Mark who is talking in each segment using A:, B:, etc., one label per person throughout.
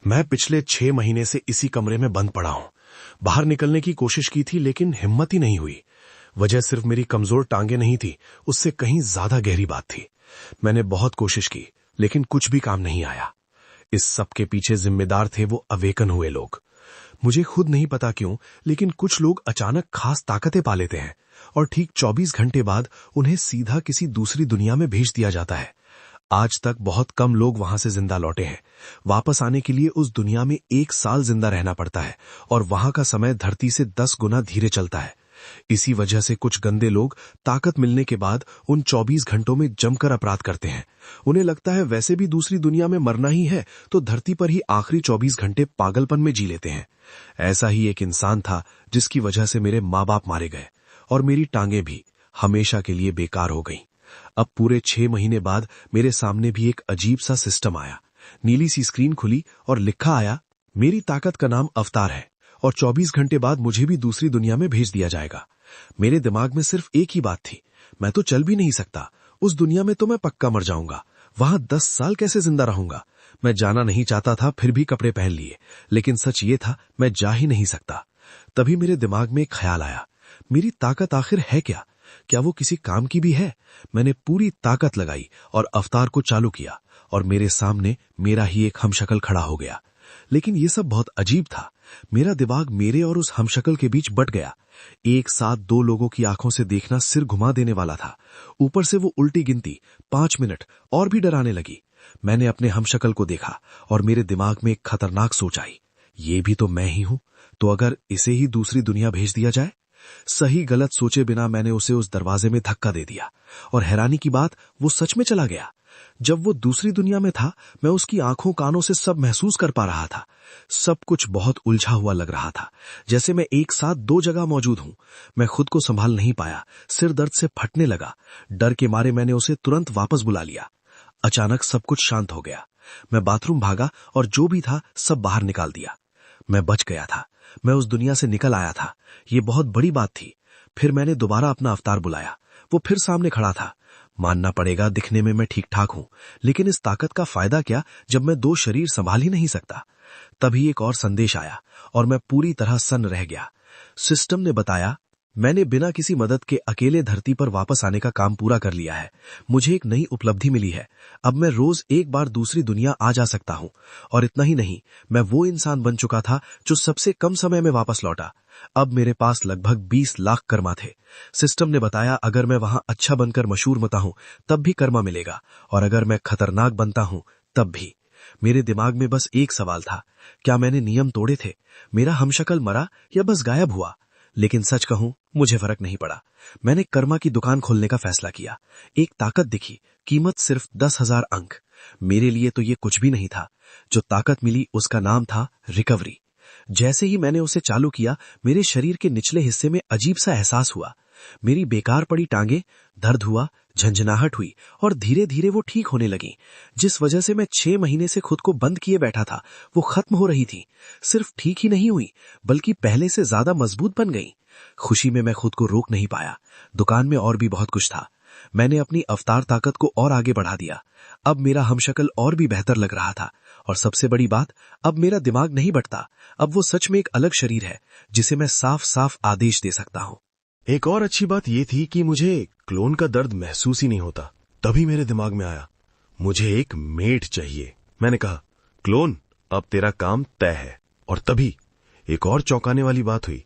A: मैं पिछले 6 महीने से इसी कमरे में बंद पड़ा हूं। बाहर निकलने की कोशिश की थी लेकिन हिम्मत ही नहीं हुई। वजह सिर्फ मेरी कमजोर टांगे नहीं थी, उससे कहीं ज्यादा गहरी बात थी। मैंने बहुत कोशिश की लेकिन कुछ भी काम नहीं आया। इस सब के पीछे जिम्मेदार थे वो अवेकन हुए लोग। मुझे खुद नहीं पता क्यों, लेकिन कुछ लोग अचानक खास ताकतें पा लेते हैं और ठीक 24 घंटे बाद उन्हें सीधा किसी दूसरी दुनिया में भेज दिया जाता है। आज तक बहुत कम लोग वहां से जिंदा लौटे हैं। वापस आने के लिए उस दुनिया में 1 साल जिंदा रहना पड़ता है और वहां का समय धरती से 10 गुना धीरे चलता है। इसी वजह से कुछ गंदे लोग ताकत मिलने के बाद उन 24 घंटों में जमकर अपराध करते हैं। उन्हें लगता है वैसे भी दूसरी दुनिया में मरना ही है, तो धरती पर ही आखिरी 24 घंटे पागलपन में जी लेते हैं। ऐसा ही एक इंसान था जिसकी वजह से मेरे माँ बाप मारे गए और मेरी टांगे भी हमेशा के लिए बेकार हो गईं। अब पूरे 6 महीने बाद मेरे सामने भी एक अजीब सा सिस्टम आया। नीली सी स्क्रीन खुली और लिखा आया, मेरी ताकत का नाम अवतार है और 24 घंटे बाद मुझे भी दूसरी दुनिया में भेज दिया जाएगा। मेरे दिमाग में सिर्फ एक ही बात थी, मैं तो चल भी नहीं सकता। उस दुनिया में तो मैं पक्का मर जाऊंगा। वहां 10 साल कैसे जिंदा रहूंगा। मैं जाना नहीं चाहता था, फिर भी कपड़े पहन लिए, लेकिन सच ये था मैं जा ही नहीं सकता। तभी मेरे दिमाग में एक ख्याल आया, मेरी ताकत आखिर है क्या? क्या वो किसी काम की भी है? मैंने पूरी ताकत लगाई और अवतार को चालू किया और मेरे सामने मेरा ही एक हमशक्ल खड़ा हो गया। लेकिन ये सब बहुत अजीब था। मेरा दिमाग मेरे और उस हमशक्ल के बीच बट गया। एक साथ 2 लोगों की आंखों से देखना सिर घुमा देने वाला था। ऊपर से वो उल्टी गिनती 5 मिनट और भी डराने लगी। मैंने अपने हमशक्ल को देखा और मेरे दिमाग में एक खतरनाक सोच आई, ये भी तो मैं ही हूं, तो अगर इसे ही दूसरी दुनिया भेज दिया जाए? सही गलत सोचे बिना मैंने उसे उस दरवाजे में धक्का दे दिया और हैरानी की बात, वो सच में चला गया। जब वो दूसरी दुनिया में था, मैं उसकी आंखों कानों से सब महसूस कर पा रहा था। सब कुछ बहुत उलझा हुआ लग रहा था, जैसे मैं एक साथ 2 जगह मौजूद हूं। मैं खुद को संभाल नहीं पाया, सिर दर्द से फटने लगा। डर के मारे मैंने उसे तुरंत वापस बुला लिया। अचानक सब कुछ शांत हो गया। मैं बाथरूम भागा और जो भी था सब बाहर निकाल दिया। मैं बच गया था, मैं उस दुनिया से निकल आया था। ये बहुत बड़ी बात थी। फिर मैंने दोबारा अपना अवतार बुलाया। वो फिर सामने खड़ा था। मानना पड़ेगा, दिखने में मैं ठीक ठाक हूं, लेकिन इस ताकत का फायदा क्या जब मैं 2 शरीर संभाल ही नहीं सकता। तभी एक और संदेश आया और मैं पूरी तरह सन्न रह गया। सिस्टम ने बताया, मैंने बिना किसी मदद के अकेले धरती पर वापस आने का काम पूरा कर लिया है। मुझे एक नई उपलब्धि मिली है। अब मैं रोज एक बार दूसरी दुनिया आ जा सकता हूँ। और इतना ही नहीं, मैं वो इंसान बन चुका था जो सबसे कम समय में वापस लौटा। अब मेरे पास लगभग 20 लाख कर्मा थे। सिस्टम ने बताया, अगर मैं वहां अच्छा बनकर मशहूर मता हूं तब भी कर्मा मिलेगा, और अगर मैं खतरनाक बनता हूं तब भी। मेरे दिमाग में बस एक सवाल था, क्या मैंने नियम तोड़े थे? मेरा हमशक्ल मरा या बस गायब हुआ? लेकिन सच कहूं, मुझे फर्क नहीं पड़ा। मैंने कर्मा की दुकान खोलने का फैसला किया। एक ताकत दिखी, कीमत सिर्फ 10,000 अंक। मेरे लिए तो ये कुछ भी नहीं था। जो ताकत मिली उसका नाम था रिकवरी। जैसे ही मैंने उसे चालू किया, मेरे शरीर के निचले हिस्से में अजीब सा एहसास हुआ। मेरी बेकार पड़ी टांगे, दर्द हुआ, झंझनाहट हुई और धीरे धीरे वो ठीक होने लगी। जिस वजह से मैं 6 महीने से खुद को बंद किए बैठा था, वो खत्म हो रही थी। सिर्फ ठीक ही नहीं हुई, बल्कि पहले से ज्यादा मजबूत बन गई। खुशी में मैं खुद को रोक नहीं पाया। दुकान में और भी बहुत कुछ था। मैंने अपनी अवतार ताकत को और आगे बढ़ा दिया। अब मेरा हमशक्ल और भी बेहतर लग रहा था। और सबसे बड़ी बात, अब मेरा दिमाग नहीं बटता। अब वो सच में एक अलग शरीर है जिसे मैं साफ साफ आदेश दे सकता हूँ।
B: एक और अच्छी बात यह थी कि मुझे क्लोन का दर्द महसूस ही नहीं होता। तभी मेरे दिमाग में आया, मुझे एक मेट चाहिए। मैंने कहा, क्लोन, अब तेरा काम तय है। और तभी एक और चौंकाने वाली बात हुई।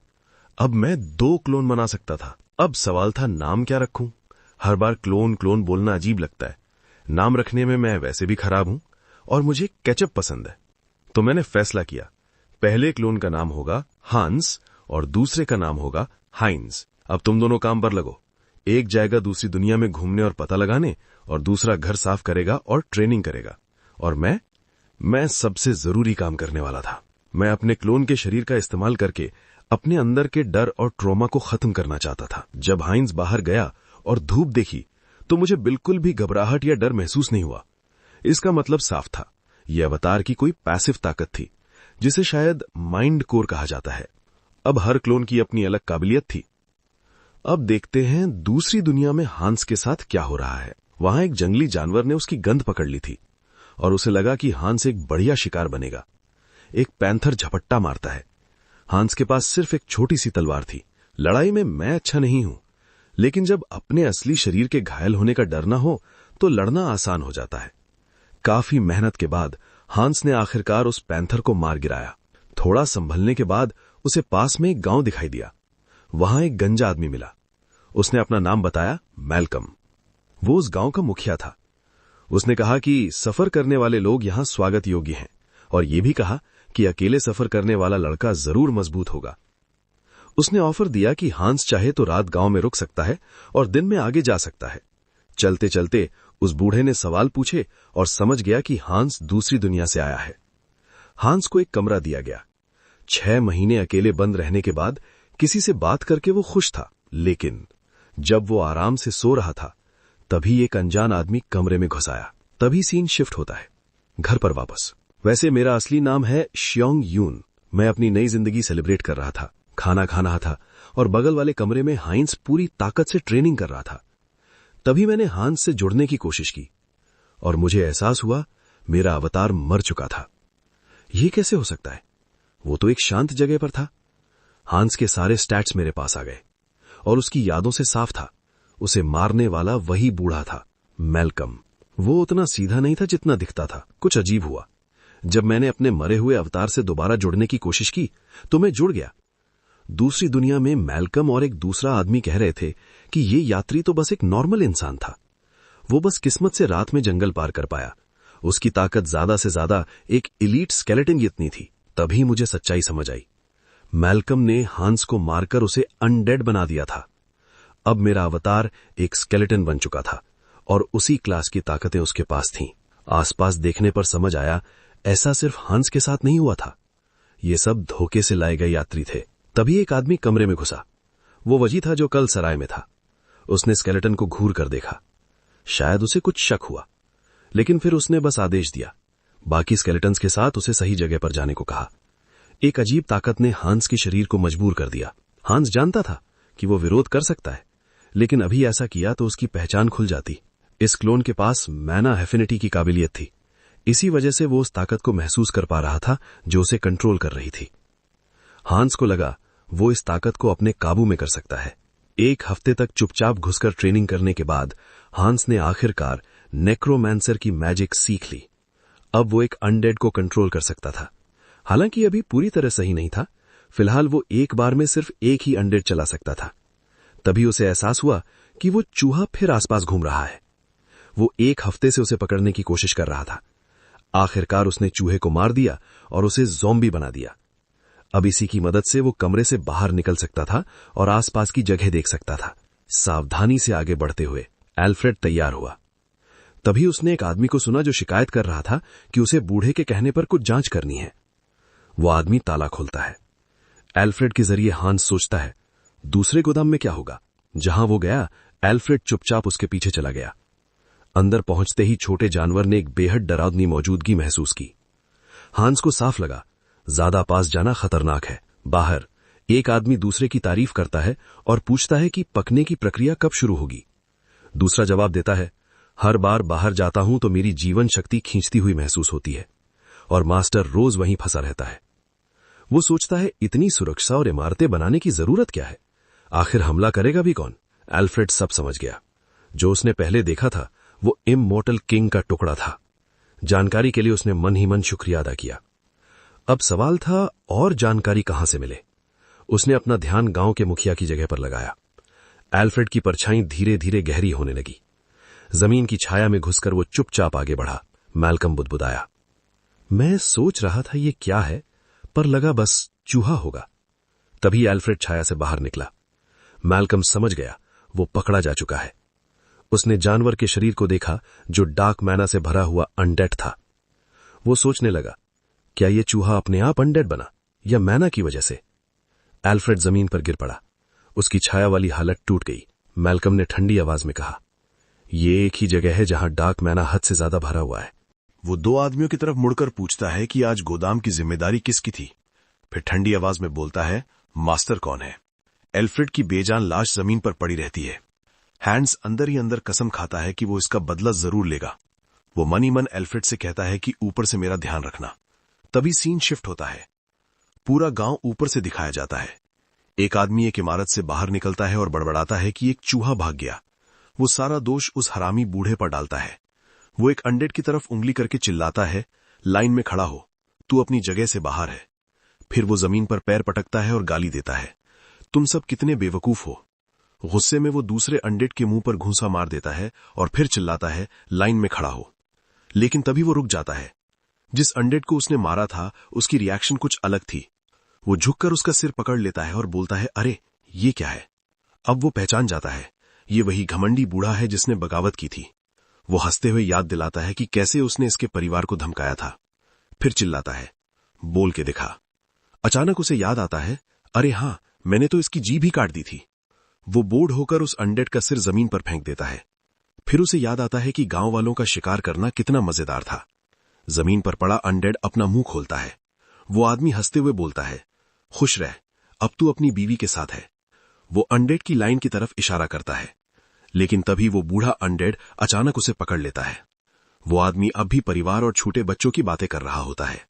B: अब मैं 2 क्लोन बना सकता था। अब सवाल था, नाम क्या रखूं? हर बार क्लोन क्लोन बोलना अजीब लगता है। नाम रखने में मैं वैसे भी खराब हूं और मुझे केचप पसंद है। तो मैंने फैसला किया, पहले क्लोन का नाम होगा हांस और दूसरे का नाम होगा हाइंस। अब तुम दोनों काम पर लगो। एक जाएगा दूसरी दुनिया में घूमने और पता लगाने, और दूसरा घर साफ करेगा और ट्रेनिंग करेगा। और मैं सबसे जरूरी काम करने वाला था। मैं अपने क्लोन के शरीर का इस्तेमाल करके अपने अंदर के डर और ट्रॉमा को खत्म करना चाहता था। जब हाइंस बाहर गया और धूप देखी तो मुझे बिल्कुल भी घबराहट या डर महसूस नहीं हुआ। इसका मतलब साफ था, यह अवतार की कोई पैसिव ताकत थी, जिसे शायद माइंड कोर कहा जाता है। अब हर क्लोन की अपनी अलग काबिलियत थी। अब देखते हैं दूसरी दुनिया में हांस के साथ क्या हो रहा है। वहां एक जंगली जानवर ने उसकी गंध पकड़ ली थी और उसे लगा कि हांस एक बढ़िया शिकार बनेगा। एक पैंथर झपट्टा मारता है। हांस के पास सिर्फ एक छोटी सी तलवार थी। लड़ाई में मैं अच्छा नहीं हूं, लेकिन जब अपने असली शरीर के घायल होने का डर न हो तो लड़ना आसान हो जाता है। काफी मेहनत के बाद हांस ने आखिरकार उस पैंथर को मार गिराया। थोड़ा संभलने के बाद उसे पास में एक गांव दिखाई दिया। वहां एक गंजा आदमी मिला। उसने अपना नाम बताया, मैल्कम। वो उस गांव का मुखिया था। उसने कहा कि सफर करने वाले लोग यहां स्वागत योग्य हैं, और ये भी कहा कि अकेले सफर करने वाला लड़का जरूर मजबूत होगा। उसने ऑफर दिया कि हांस चाहे तो रात गांव में रुक सकता है और दिन में आगे जा सकता है। चलते चलते उस बूढ़े ने सवाल पूछे और समझ गया कि हांस दूसरी दुनिया से आया है। हांस को एक कमरा दिया गया। 6 महीने अकेले बंद रहने के बाद किसी से बात करके वो खुश था, लेकिन जब वो आराम से सो रहा था तभी एक अनजान आदमी कमरे में घुस आया। तभी सीन शिफ्ट होता है, घर पर वापस। वैसे मेरा असली नाम है श्योंग यून। मैं अपनी नई जिंदगी सेलिब्रेट कर रहा था, खाना खा रहा था और बगल वाले कमरे में हाइंस पूरी ताकत से ट्रेनिंग कर रहा था। तभी मैंने हांस से जुड़ने की कोशिश की और मुझे एहसास हुआ मेरा अवतार मर चुका था। यह कैसे हो सकता है? वो तो एक शांत जगह पर था। हांस के सारे स्टैट्स मेरे पास आ गए और उसकी यादों से साफ था, उसे मारने वाला वही बूढ़ा था, मैल्कम। वो उतना सीधा नहीं था जितना दिखता था। कुछ अजीब हुआ। जब मैंने अपने मरे हुए अवतार से दोबारा जुड़ने की कोशिश की तो मैं जुड़ गया। दूसरी दुनिया में मैल्कम और एक दूसरा आदमी कह रहे थे कि ये यात्री तो बस एक नॉर्मल इंसान था। वो बस किस्मत से रात में जंगल पार कर पाया। उसकी ताकत ज्यादा से ज्यादा एक इलीट स्केलेटन जितनी थी। तभी मुझे सच्चाई समझ आई। मैल्कम ने हांस को मारकर उसे अनडेड बना दिया था। अब मेरा अवतार एक स्केलेटन बन चुका था और उसी क्लास की ताकतें उसके पास थीं। आसपास देखने पर समझ आया ऐसा सिर्फ हांस के साथ नहीं हुआ था। ये सब धोखे से लाए गए यात्री थे। तभी एक आदमी कमरे में घुसा। वो वही था जो कल सराय में था। उसने स्केलेटन को घूर कर देखा। शायद उसे कुछ शक हुआ, लेकिन फिर उसने बस आदेश दिया। बाकी स्केलेटन्स के साथ उसे सही जगह पर जाने को कहा। एक अजीब ताकत ने हांस के शरीर को मजबूर कर दिया। हांस जानता था कि वो विरोध कर सकता है, लेकिन अभी ऐसा किया तो उसकी पहचान खुल जाती। इस क्लोन के पास मैना एफिनिटी की काबिलियत थी। इसी वजह से वो उस ताकत को महसूस कर पा रहा था जो उसे कंट्रोल कर रही थी। हांस को लगा वो इस ताकत को अपने काबू में कर सकता है। 1 हफ्ते तक चुपचाप घुसकर ट्रेनिंग करने के बाद हांस ने आखिरकार नेक्रोमैंसर की मैजिक सीख ली। अब वो एक अनडेड को कंट्रोल कर सकता था। हालांकि अभी पूरी तरह सही नहीं था। फिलहाल वो एक बार में सिर्फ एक ही अनडेड चला सकता था। तभी उसे एहसास हुआ कि वो चूहा फिर आसपास घूम रहा है। वो 1 हफ्ते से उसे पकड़ने की कोशिश कर रहा था। आखिरकार उसने चूहे को मार दिया और उसे ज़ॉम्बी बना दिया। अब इसी की मदद से वो कमरे से बाहर निकल सकता था और आसपास की जगह देख सकता था। सावधानी से आगे बढ़ते हुए एल्फ्रेड तैयार हुआ। तभी उसने एक आदमी को सुना जो शिकायत कर रहा था कि उसे बूढ़े के कहने पर कुछ जांच करनी है। वो आदमी ताला खोलता है। एल्फ्रेड के जरिए हांस सोचता है दूसरे गोदाम में क्या होगा। जहां वो गया, एल्फ्रेड चुपचाप उसके पीछे चला गया। अंदर पहुंचते ही छोटे जानवर ने एक बेहद डरावनी मौजूदगी महसूस की। हांस को साफ लगा ज्यादा पास जाना खतरनाक है। बाहर एक आदमी दूसरे की तारीफ करता है और पूछता है कि पकने की प्रक्रिया कब शुरू होगी। दूसरा जवाब देता है, हर बार बाहर जाता हूं तो मेरी जीवन शक्ति खींचती हुई महसूस होती है और मास्टर रोज वहीं फंसा रहता है। वो सोचता है इतनी सुरक्षा और इमारतें बनाने की जरूरत क्या है, आखिर हमला करेगा भी कौन। एल्फ्रेड सब समझ गया। जो उसने पहले देखा था वो इममॉर्टल किंग का टुकड़ा था। जानकारी के लिए उसने मन ही मन शुक्रिया अदा किया। अब सवाल था और जानकारी कहां से मिले। उसने अपना ध्यान गांव के मुखिया की जगह पर लगाया। एल्फ्रेड की परछाई धीरे धीरे गहरी होने लगी। जमीन की छाया में घुसकर वो चुपचाप आगे बढ़ा। मैल्कम बुदबुदाया, मैं सोच रहा था ये क्या है, पर लगा बस चूहा होगा। तभी एल्फ्रेड छाया से बाहर निकला। मैल्कम समझ गया वो पकड़ा जा चुका है। उसने जानवर के शरीर को देखा जो डार्क मैना से भरा हुआ अनडेड था। वो सोचने लगा, क्या ये चूहा अपने आप अनडेड बना या मैना की वजह से। एल्फ्रेड जमीन पर गिर पड़ा। उसकी छाया वाली हालत टूट गई। मैल्कम ने ठंडी आवाज में कहा, ये एक ही जगह है जहां डार्क मैना हद से ज्यादा भरा हुआ है।
A: वो 2 आदमियों की तरफ मुड़कर पूछता है कि आज गोदाम की जिम्मेदारी किसकी थी। फिर ठंडी आवाज में बोलता है, मास्टर कौन है। एल्फ्रेड की बेजान लाश जमीन पर पड़ी रहती है। हैंड्स अंदर ही अंदर कसम खाता है कि वो इसका बदला जरूर लेगा। वो मन ही मन एल्फ्रेड से कहता है कि ऊपर से मेरा ध्यान रखना। तभी सीन शिफ्ट होता है। पूरा गांव ऊपर से दिखाया जाता है। एक आदमी एक इमारत से बाहर निकलता है और बड़बड़ाता है कि एक चूहा भाग गया। वो सारा दोष उस हरामी बूढ़े पर डालता है। वो एक अनडेड की तरफ उंगली करके चिल्लाता है, लाइन में खड़ा हो, तू अपनी जगह से बाहर है। फिर वो जमीन पर पैर पटकता है और गाली देता है, तुम सब कितने बेवकूफ हो। गुस्से में वो दूसरे अनडेड के मुंह पर घूंसा मार देता है और फिर चिल्लाता है, लाइन में खड़ा हो। लेकिन तभी वो रुक जाता है। जिस अनडेड को उसने मारा था उसकी रिएक्शन कुछ अलग थी। वो झुककर उसका सिर पकड़ लेता है और बोलता है, अरे ये क्या है। अब वो पहचान जाता है, ये वही घमंडी बूढ़ा है जिसने बगावत की थी। वो हंसते हुए याद दिलाता है कि कैसे उसने इसके परिवार को धमकाया था। फिर चिल्लाता है, बोल के दिखा। अचानक उसे याद आता है, अरे हां, मैंने तो इसकी जीभ ही काट दी थी। वो बोर्ड होकर उस अनडेड का सिर जमीन पर फेंक देता है। फिर उसे याद आता है कि गांव वालों का शिकार करना कितना मजेदार था। जमीन पर पड़ा अनडेड अपना मुंह खोलता है। वो आदमी हंसते हुए बोलता है, खुश रह, अब तू अपनी बीवी के साथ है। वो अनडेड की लाइन की तरफ इशारा करता है, लेकिन तभी वो बूढ़ा अनडेड अचानक उसे पकड़ लेता है। वो आदमी अब भी परिवार और छोटे बच्चों की बातें कर रहा होता है।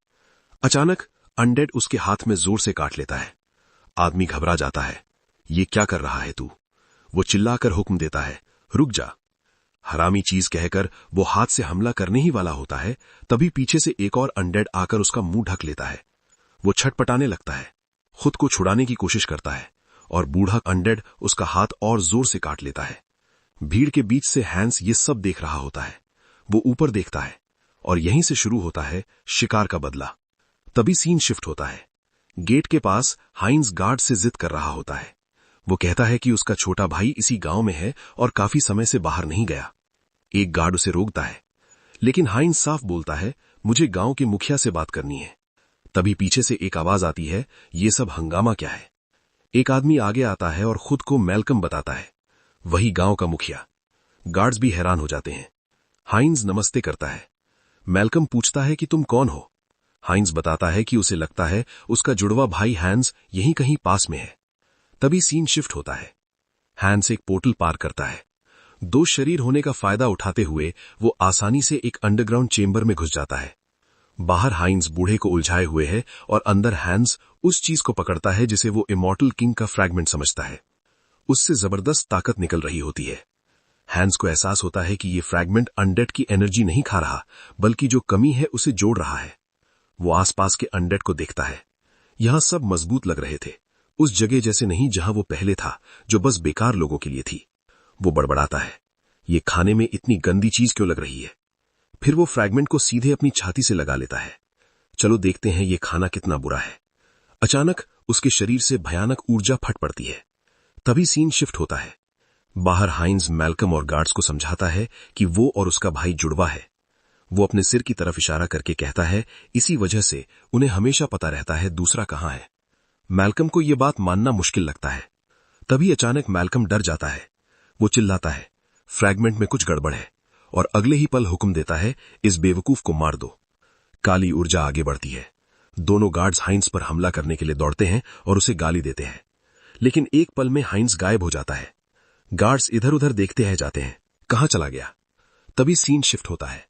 A: अचानक अनडेड उसके हाथ में जोर से काट लेता है। आदमी घबरा जाता है, ये क्या कर रहा है तू। वो चिल्लाकर हुक्म देता है, रुक जा। हरामी चीज कहकर वो हाथ से हमला करने ही वाला होता है, तभी पीछे से एक और अनडेड आकर उसका मुंह ढक लेता है। वो छटपटाने लगता है, खुद को छुड़ाने की कोशिश करता है और बूढ़ा अनडेड उसका हाथ और जोर से काट लेता है। भीड़ के बीच से हैंस ये सब देख रहा होता है। वो ऊपर देखता है और यहीं से शुरू होता है शिकार का बदला। तभी सीन शिफ्ट होता है। गेट के पास हाइंस गार्ड से जिद कर रहा होता है। वो कहता है कि उसका छोटा भाई इसी गांव में है और काफी समय से बाहर नहीं गया। एक गार्ड उसे रोकता है, लेकिन हाइंस साफ बोलता है, मुझे गांव के मुखिया से बात करनी है। तभी पीछे से एक आवाज आती है, ये सब हंगामा क्या है। एक आदमी आगे आता है और खुद को मैल्कम बताता है, वही गांव का मुखिया। गार्ड्स भी हैरान हो जाते हैं। हाइंस नमस्ते करता है। मैल्कम पूछता है कि तुम कौन हो। हाइंस बताता है कि उसे लगता है उसका जुड़वा भाई हैंस यहीं कहीं पास में है। तभी सीन शिफ्ट होता है। हैंस एक पोर्टल पार करता है। दो शरीर होने का फायदा उठाते हुए वो आसानी से एक अंडरग्राउंड चेंबर में घुस जाता है। बाहर हाइंस बूढ़े को उलझाए हुए है और अंदर हैंस उस चीज को पकड़ता है जिसे वो इमॉर्टल किंग का फ्रैगमेंट समझता है। उससे जबरदस्त ताकत निकल रही होती है। हैंस को एहसास होता है कि ये फ्रैगमेंट अनडेड की एनर्जी नहीं खा रहा, बल्कि जो कमी है उसे जोड़ रहा है। वो आसपास के अनडेड को देखता है। यहां सब मजबूत लग रहे थे, उस जगह जैसे नहीं जहां वो पहले था, जो बस बेकार लोगों के लिए थी। वो बड़बड़ाता है, ये खाने में इतनी गंदी चीज क्यों लग रही है। फिर वो फ्रैगमेंट को सीधे अपनी छाती से लगा लेता है। चलो देखते हैं ये खाना कितना बुरा है। अचानक उसके शरीर से भयानक ऊर्जा फट पड़ती है। तभी सीन शिफ्ट होता है। बाहर हाइंस मैल्कम और गार्ड्स को समझाता है कि वो और उसका भाई जुड़वा है। वो अपने सिर की तरफ इशारा करके कहता है, इसी वजह से उन्हें हमेशा पता रहता है दूसरा कहां है। मैल्कम को यह बात मानना मुश्किल लगता है। तभी अचानक मैल्कम डर जाता है। वो चिल्लाता है, फ्रैगमेंट में कुछ गड़बड़ है, और अगले ही पल हुक्म देता है, इस बेवकूफ को मार दो। काली ऊर्जा आगे बढ़ती है। दोनों गार्ड्स हाइंस पर हमला करने के लिए दौड़ते हैं और उसे गाली देते हैं, लेकिन एक पल में हाइंस गायब हो जाता है। गार्ड्स इधर उधर देखते रह जाते हैं, कहां चला गया। तभी सीन शिफ्ट होता है।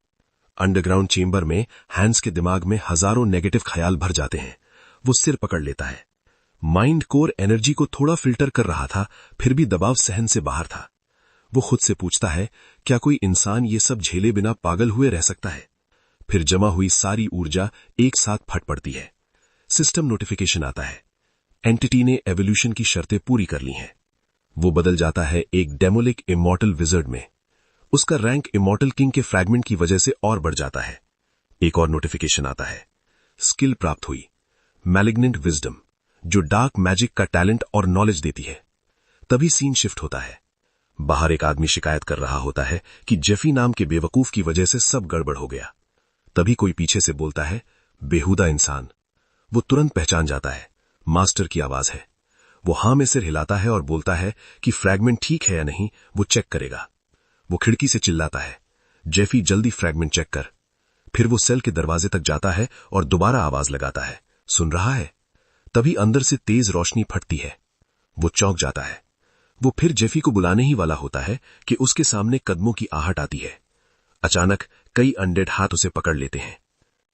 A: अंडरग्राउंड चेंबर में हैंस के दिमाग में हजारों नेगेटिव ख्याल भर जाते हैं। वो सिर पकड़ लेता है। माइंड कोर एनर्जी को थोड़ा फिल्टर कर रहा था, फिर भी दबाव सहन से बाहर था। वो खुद से पूछता है, क्या कोई इंसान ये सब झेले बिना पागल हुए रह सकता है। फिर जमा हुई सारी ऊर्जा एक साथ फट पड़ती है। सिस्टम नोटिफिकेशन आता है। एंटिटी ने एवोल्यूशन की शर्तें पूरी कर ली हैं। वो बदल जाता है एक डेमोलिक इमॉर्टल विजर्ड में। उसका रैंक इमॉर्टल किंग के फ्रैगमेंट की वजह से और बढ़ जाता है। एक और नोटिफिकेशन आता है, स्किल प्राप्त हुई, मैलिग्नेंट विजडम, जो डार्क मैजिक का टैलेंट और नॉलेज देती है। तभी सीन शिफ्ट होता है। बाहर एक आदमी शिकायत कर रहा होता है कि जेफी नाम के बेवकूफ की वजह से सब गड़बड़ हो गया। तभी कोई पीछे से बोलता है, बेहुदा इंसान। वो तुरंत पहचान जाता है, मास्टर की आवाज है। वो हां में सिर हिलाता है और बोलता है कि फ्रैगमेंट ठीक है या नहीं वो चेक करेगा। वो खिड़की से चिल्लाता है, जेफी जल्दी फ्रैगमेंट चेक कर। फिर वो सेल के दरवाजे तक जाता है और दोबारा आवाज लगाता है, सुन रहा है। तभी अंदर से तेज रोशनी फटती है। वो चौंक जाता है। वो फिर जेफी को बुलाने ही वाला होता है कि उसके सामने कदमों की आहट आती है। अचानक कई अनडेड हाथ उसे पकड़ लेते हैं।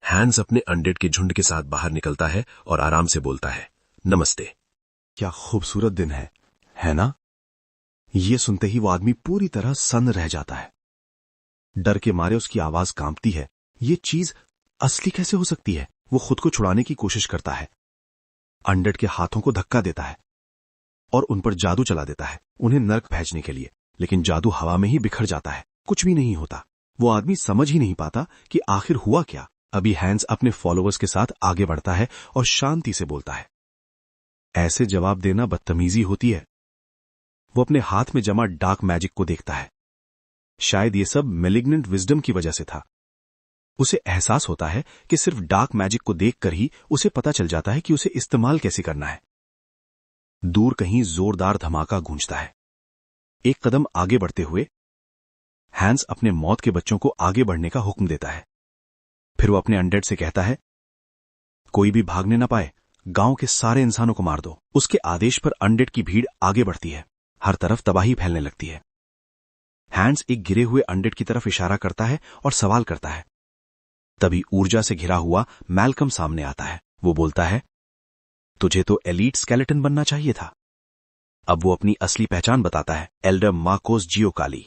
A: हैंस अपने अनडेड के झुंड के साथ बाहर निकलता है और आराम से बोलता है, नमस्ते।
B: क्या खूबसूरत दिन है ना? ये सुनते ही वो आदमी पूरी तरह सन्न रह जाता है। डर के मारे उसकी आवाज कांपती है। ये चीज असली कैसे हो सकती है? वो खुद को छुड़ाने की कोशिश करता है, अनडेड के हाथों को धक्का देता है और उन पर जादू चला देता है, उन्हें नर्क भेजने के लिए। लेकिन जादू हवा में ही बिखर जाता है, कुछ भी नहीं होता। वो आदमी समझ ही नहीं पाता कि आखिर हुआ क्या। अभी हैंस अपने फॉलोअर्स के साथ आगे बढ़ता है और शांति से बोलता है। ऐसे जवाब देना बदतमीजी होती है। वो अपने हाथ में जमा डार्क मैजिक को देखता है। शायद ये सब मैलिग्नेंट विजडम की वजह से था। उसे एहसास होता है कि सिर्फ डार्क मैजिक को देखकर ही उसे पता चल जाता है कि उसे इस्तेमाल कैसे करना है। दूर कहीं जोरदार धमाका गूंजता है। एक कदम आगे बढ़ते हुए हैंस अपने मौत के बच्चों को आगे बढ़ने का हुक्म देता है। फिर वो अपने अनडेड से कहता है, कोई भी भागने ना पाए, गांव के सारे इंसानों को मार दो। उसके आदेश पर अनडेड की भीड़ आगे बढ़ती है। हर तरफ तबाही फैलने लगती है। हैंस एक गिरे हुए अनडेड की तरफ इशारा करता है और सवाल करता है। तभी ऊर्जा से घिरा हुआ मैल्कम सामने आता है। वो बोलता है, तुझे तो एलीट स्केलेटन बनना चाहिए था। अब वो अपनी असली पहचान बताता है, एल्डर मार्कोस जियोकाली।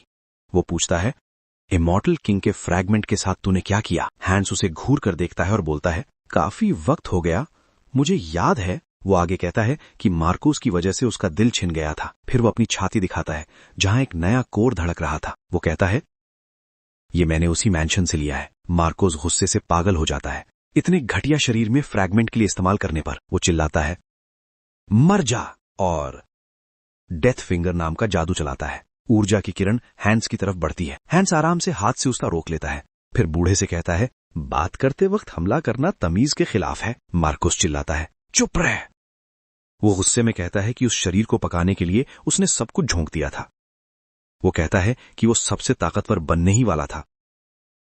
B: वो पूछता है, इमॉर्टल किंग के फ्रैगमेंट के साथ तूने क्या किया? हैंस उसे घूर कर देखता है और बोलता है, काफी वक्त हो गया, मुझे याद है। वो आगे कहता है कि मार्कोस की वजह से उसका दिल छिन गया था। फिर वो अपनी छाती दिखाता है जहां एक नया कोर धड़क रहा था। वो कहता है, ये मैंने उसी मैंशन से लिया है। मार्कोस गुस्से से पागल हो जाता है। इतने घटिया शरीर में फ्रैगमेंट के लिए इस्तेमाल करने पर वो चिल्लाता है, मर जा, और डेथ फिंगर नाम का जादू चलाता है। ऊर्जा की किरण हैंस की तरफ बढ़ती है। हैंस आराम से हाथ से उसका रोक लेता है। फिर बूढ़े से कहता है, बात करते वक्त हमला करना तमीज के खिलाफ है। मार्कोस चिल्लाता है, चुप रह। वो गुस्से में कहता है कि उस शरीर को पकाने के लिए उसने सब कुछ झोंक दिया था। वो कहता है कि वो सबसे ताकतवर बनने ही वाला था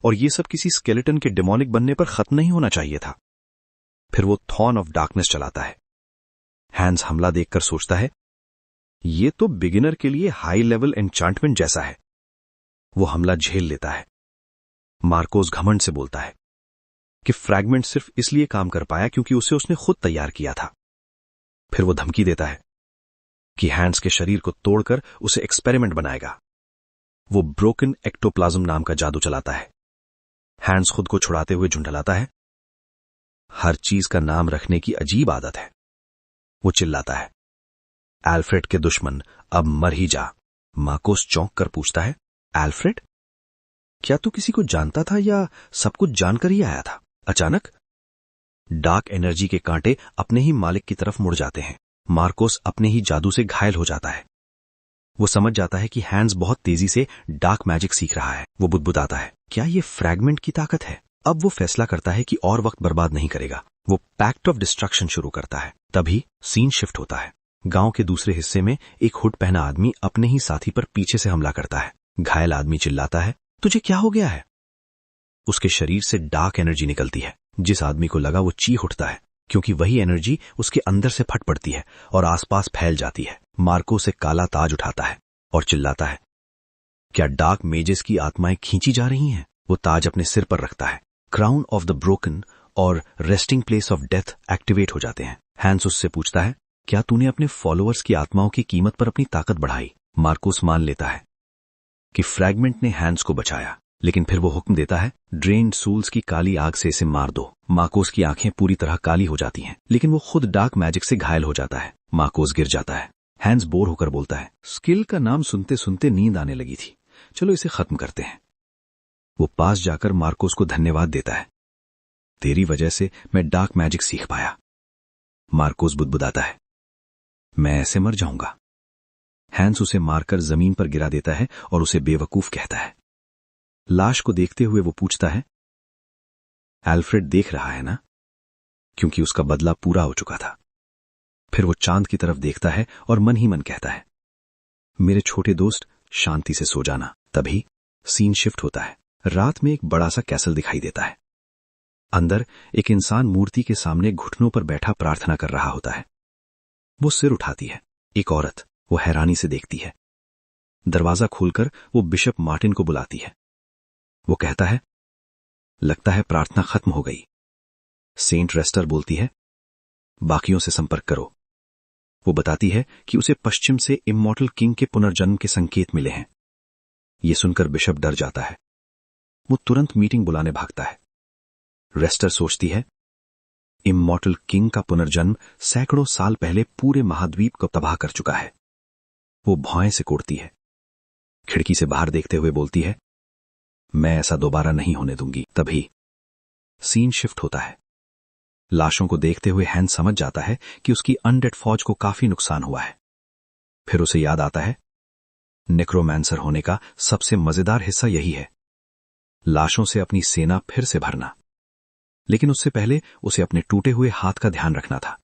B: और ये सब किसी स्केलेटन के डेमोनिक बनने पर खत्म नहीं होना चाहिए था। फिर वो थॉर्न ऑफ डार्कनेस चलाता है। हैंस हमला देखकर सोचता है, ये तो बिगिनर के लिए हाई लेवल एन्चांटमेंट जैसा है। वो हमला झेल लेता है। मार्कोस घमंड से बोलता है कि फ्रैगमेंट सिर्फ इसलिए काम कर पाया क्योंकि उसे उसने खुद तैयार किया था। फिर वो धमकी देता है कि हैंस के शरीर को तोड़कर उसे एक्सपेरिमेंट बनाएगा। वो ब्रोकन एक्टोप्लाज्म नाम का जादू चलाता है। हैंस खुद को छुड़ाते हुए झुंझलाता है, हर चीज का नाम रखने की अजीब आदत है। वो चिल्लाता है, एल्फ्रेड के दुश्मन, अब मर ही जा। मार्कोस चौंक कर पूछता है, एल्फ्रेड? क्या तू किसी को जानता था या सब कुछ जानकर ही आया था? अचानक डार्क एनर्जी के कांटे अपने ही मालिक की तरफ मुड़ जाते हैं। मार्कोस अपने ही जादू से घायल हो जाता है। वो समझ जाता है कि हैंस बहुत तेजी से डार्क मैजिक सीख रहा है। वो बुदबुदाता है, क्या ये फ्रैगमेंट की ताकत है? अब वो फैसला करता है कि और वक्त बर्बाद नहीं करेगा। वो पैक्ट ऑफ डिस्ट्रक्शन शुरू करता है। तभी सीन शिफ्ट होता है। गांव के दूसरे हिस्से में एक हुड पहना आदमी अपने ही साथी पर पीछे से हमला करता है। घायल आदमी चिल्लाता है, तुझे क्या हो गया है? उसके शरीर से डार्क एनर्जी निकलती है। जिस आदमी को लगा वो चीख उठता है क्योंकि वही एनर्जी उसके अंदर से फट पड़ती है और आसपास फैल जाती है। मार्को से काला ताज उठाता है और चिल्लाता है, क्या डार्क मेजेस की आत्माएं खींची जा रही हैं? वो ताज अपने सिर पर रखता है। क्राउन ऑफ द ब्रोकन और resting place of death activate हो जाते हैं। हैंस उससे पूछता है, क्या तूने अपने फॉलोअर्स की आत्माओं की कीमत पर अपनी ताकत बढ़ाई? मार्कोस मान लेता है कि फ्रैगमेंट ने हैंस को बचाया, लेकिन फिर वो हुक्म देता है, ड्रेन्ड सूल्स की काली आग से इसे मार दो। मार्कोस की आंखें पूरी तरह काली हो जाती हैं, लेकिन वो खुद डार्क मैजिक से घायल हो जाता है। मार्कोस गिर जाता है। हैंस बोर होकर बोलता है, स्किल का नाम सुनते सुनते नींद आने लगी थी, चलो इसे खत्म करते हैं। वो पास जाकर मार्कोस को धन्यवाद देता है, तेरी वजह से मैं डार्क मैजिक सीख पाया। मार्कोस बुदबुदाता है, मैं ऐसे मर जाऊंगा। हैंस उसे मारकर जमीन पर गिरा देता है और उसे बेवकूफ कहता है। लाश को देखते हुए वो पूछता है, एल्फ्रेड देख रहा है ना? क्योंकि उसका बदला पूरा हो चुका था। फिर वो चांद की तरफ देखता है और मन ही मन कहता है, मेरे छोटे दोस्त, शांति से सो जाना। तभी सीन शिफ्ट होता है। रात में एक बड़ा सा कैसल दिखाई देता है। अंदर एक इंसान मूर्ति के सामने घुटनों पर बैठा प्रार्थना कर रहा होता है। वो सिर उठाती है। एक औरत वो हैरानी से देखती है। दरवाजा खोलकर वो बिशप मार्टिन को बुलाती है। वो कहता है,
C: लगता है प्रार्थना खत्म हो गई। सेंट रेस्टर बोलती है, बाकियों से संपर्क करो। वो बताती है कि उसे पश्चिम से इमॉर्टल किंग के पुनर्जन्म के संकेत मिले हैं। ये सुनकर बिशप डर जाता है। वो तुरंत मीटिंग बुलाने भागता है। रेस्टर सोचती है, इमॉर्टल किंग का पुनर्जन्म सैकड़ों साल पहले पूरे महाद्वीप को तबाह कर चुका है। वो भौएं से कोड़ती है। खिड़की से बाहर देखते हुए बोलती है, मैं ऐसा दोबारा नहीं होने दूंगी। तभी सीन शिफ्ट होता है। लाशों को देखते हुए हैंस समझ जाता है कि उसकी अनडेड फौज को काफी नुकसान हुआ है। फिर उसे याद आता है, नेक्रोमैंसर होने का सबसे मजेदार हिस्सा यही है, लाशों से अपनी सेना फिर से भरना। लेकिन उससे पहले उसे अपने टूटे हुए हाथ का ध्यान रखना था।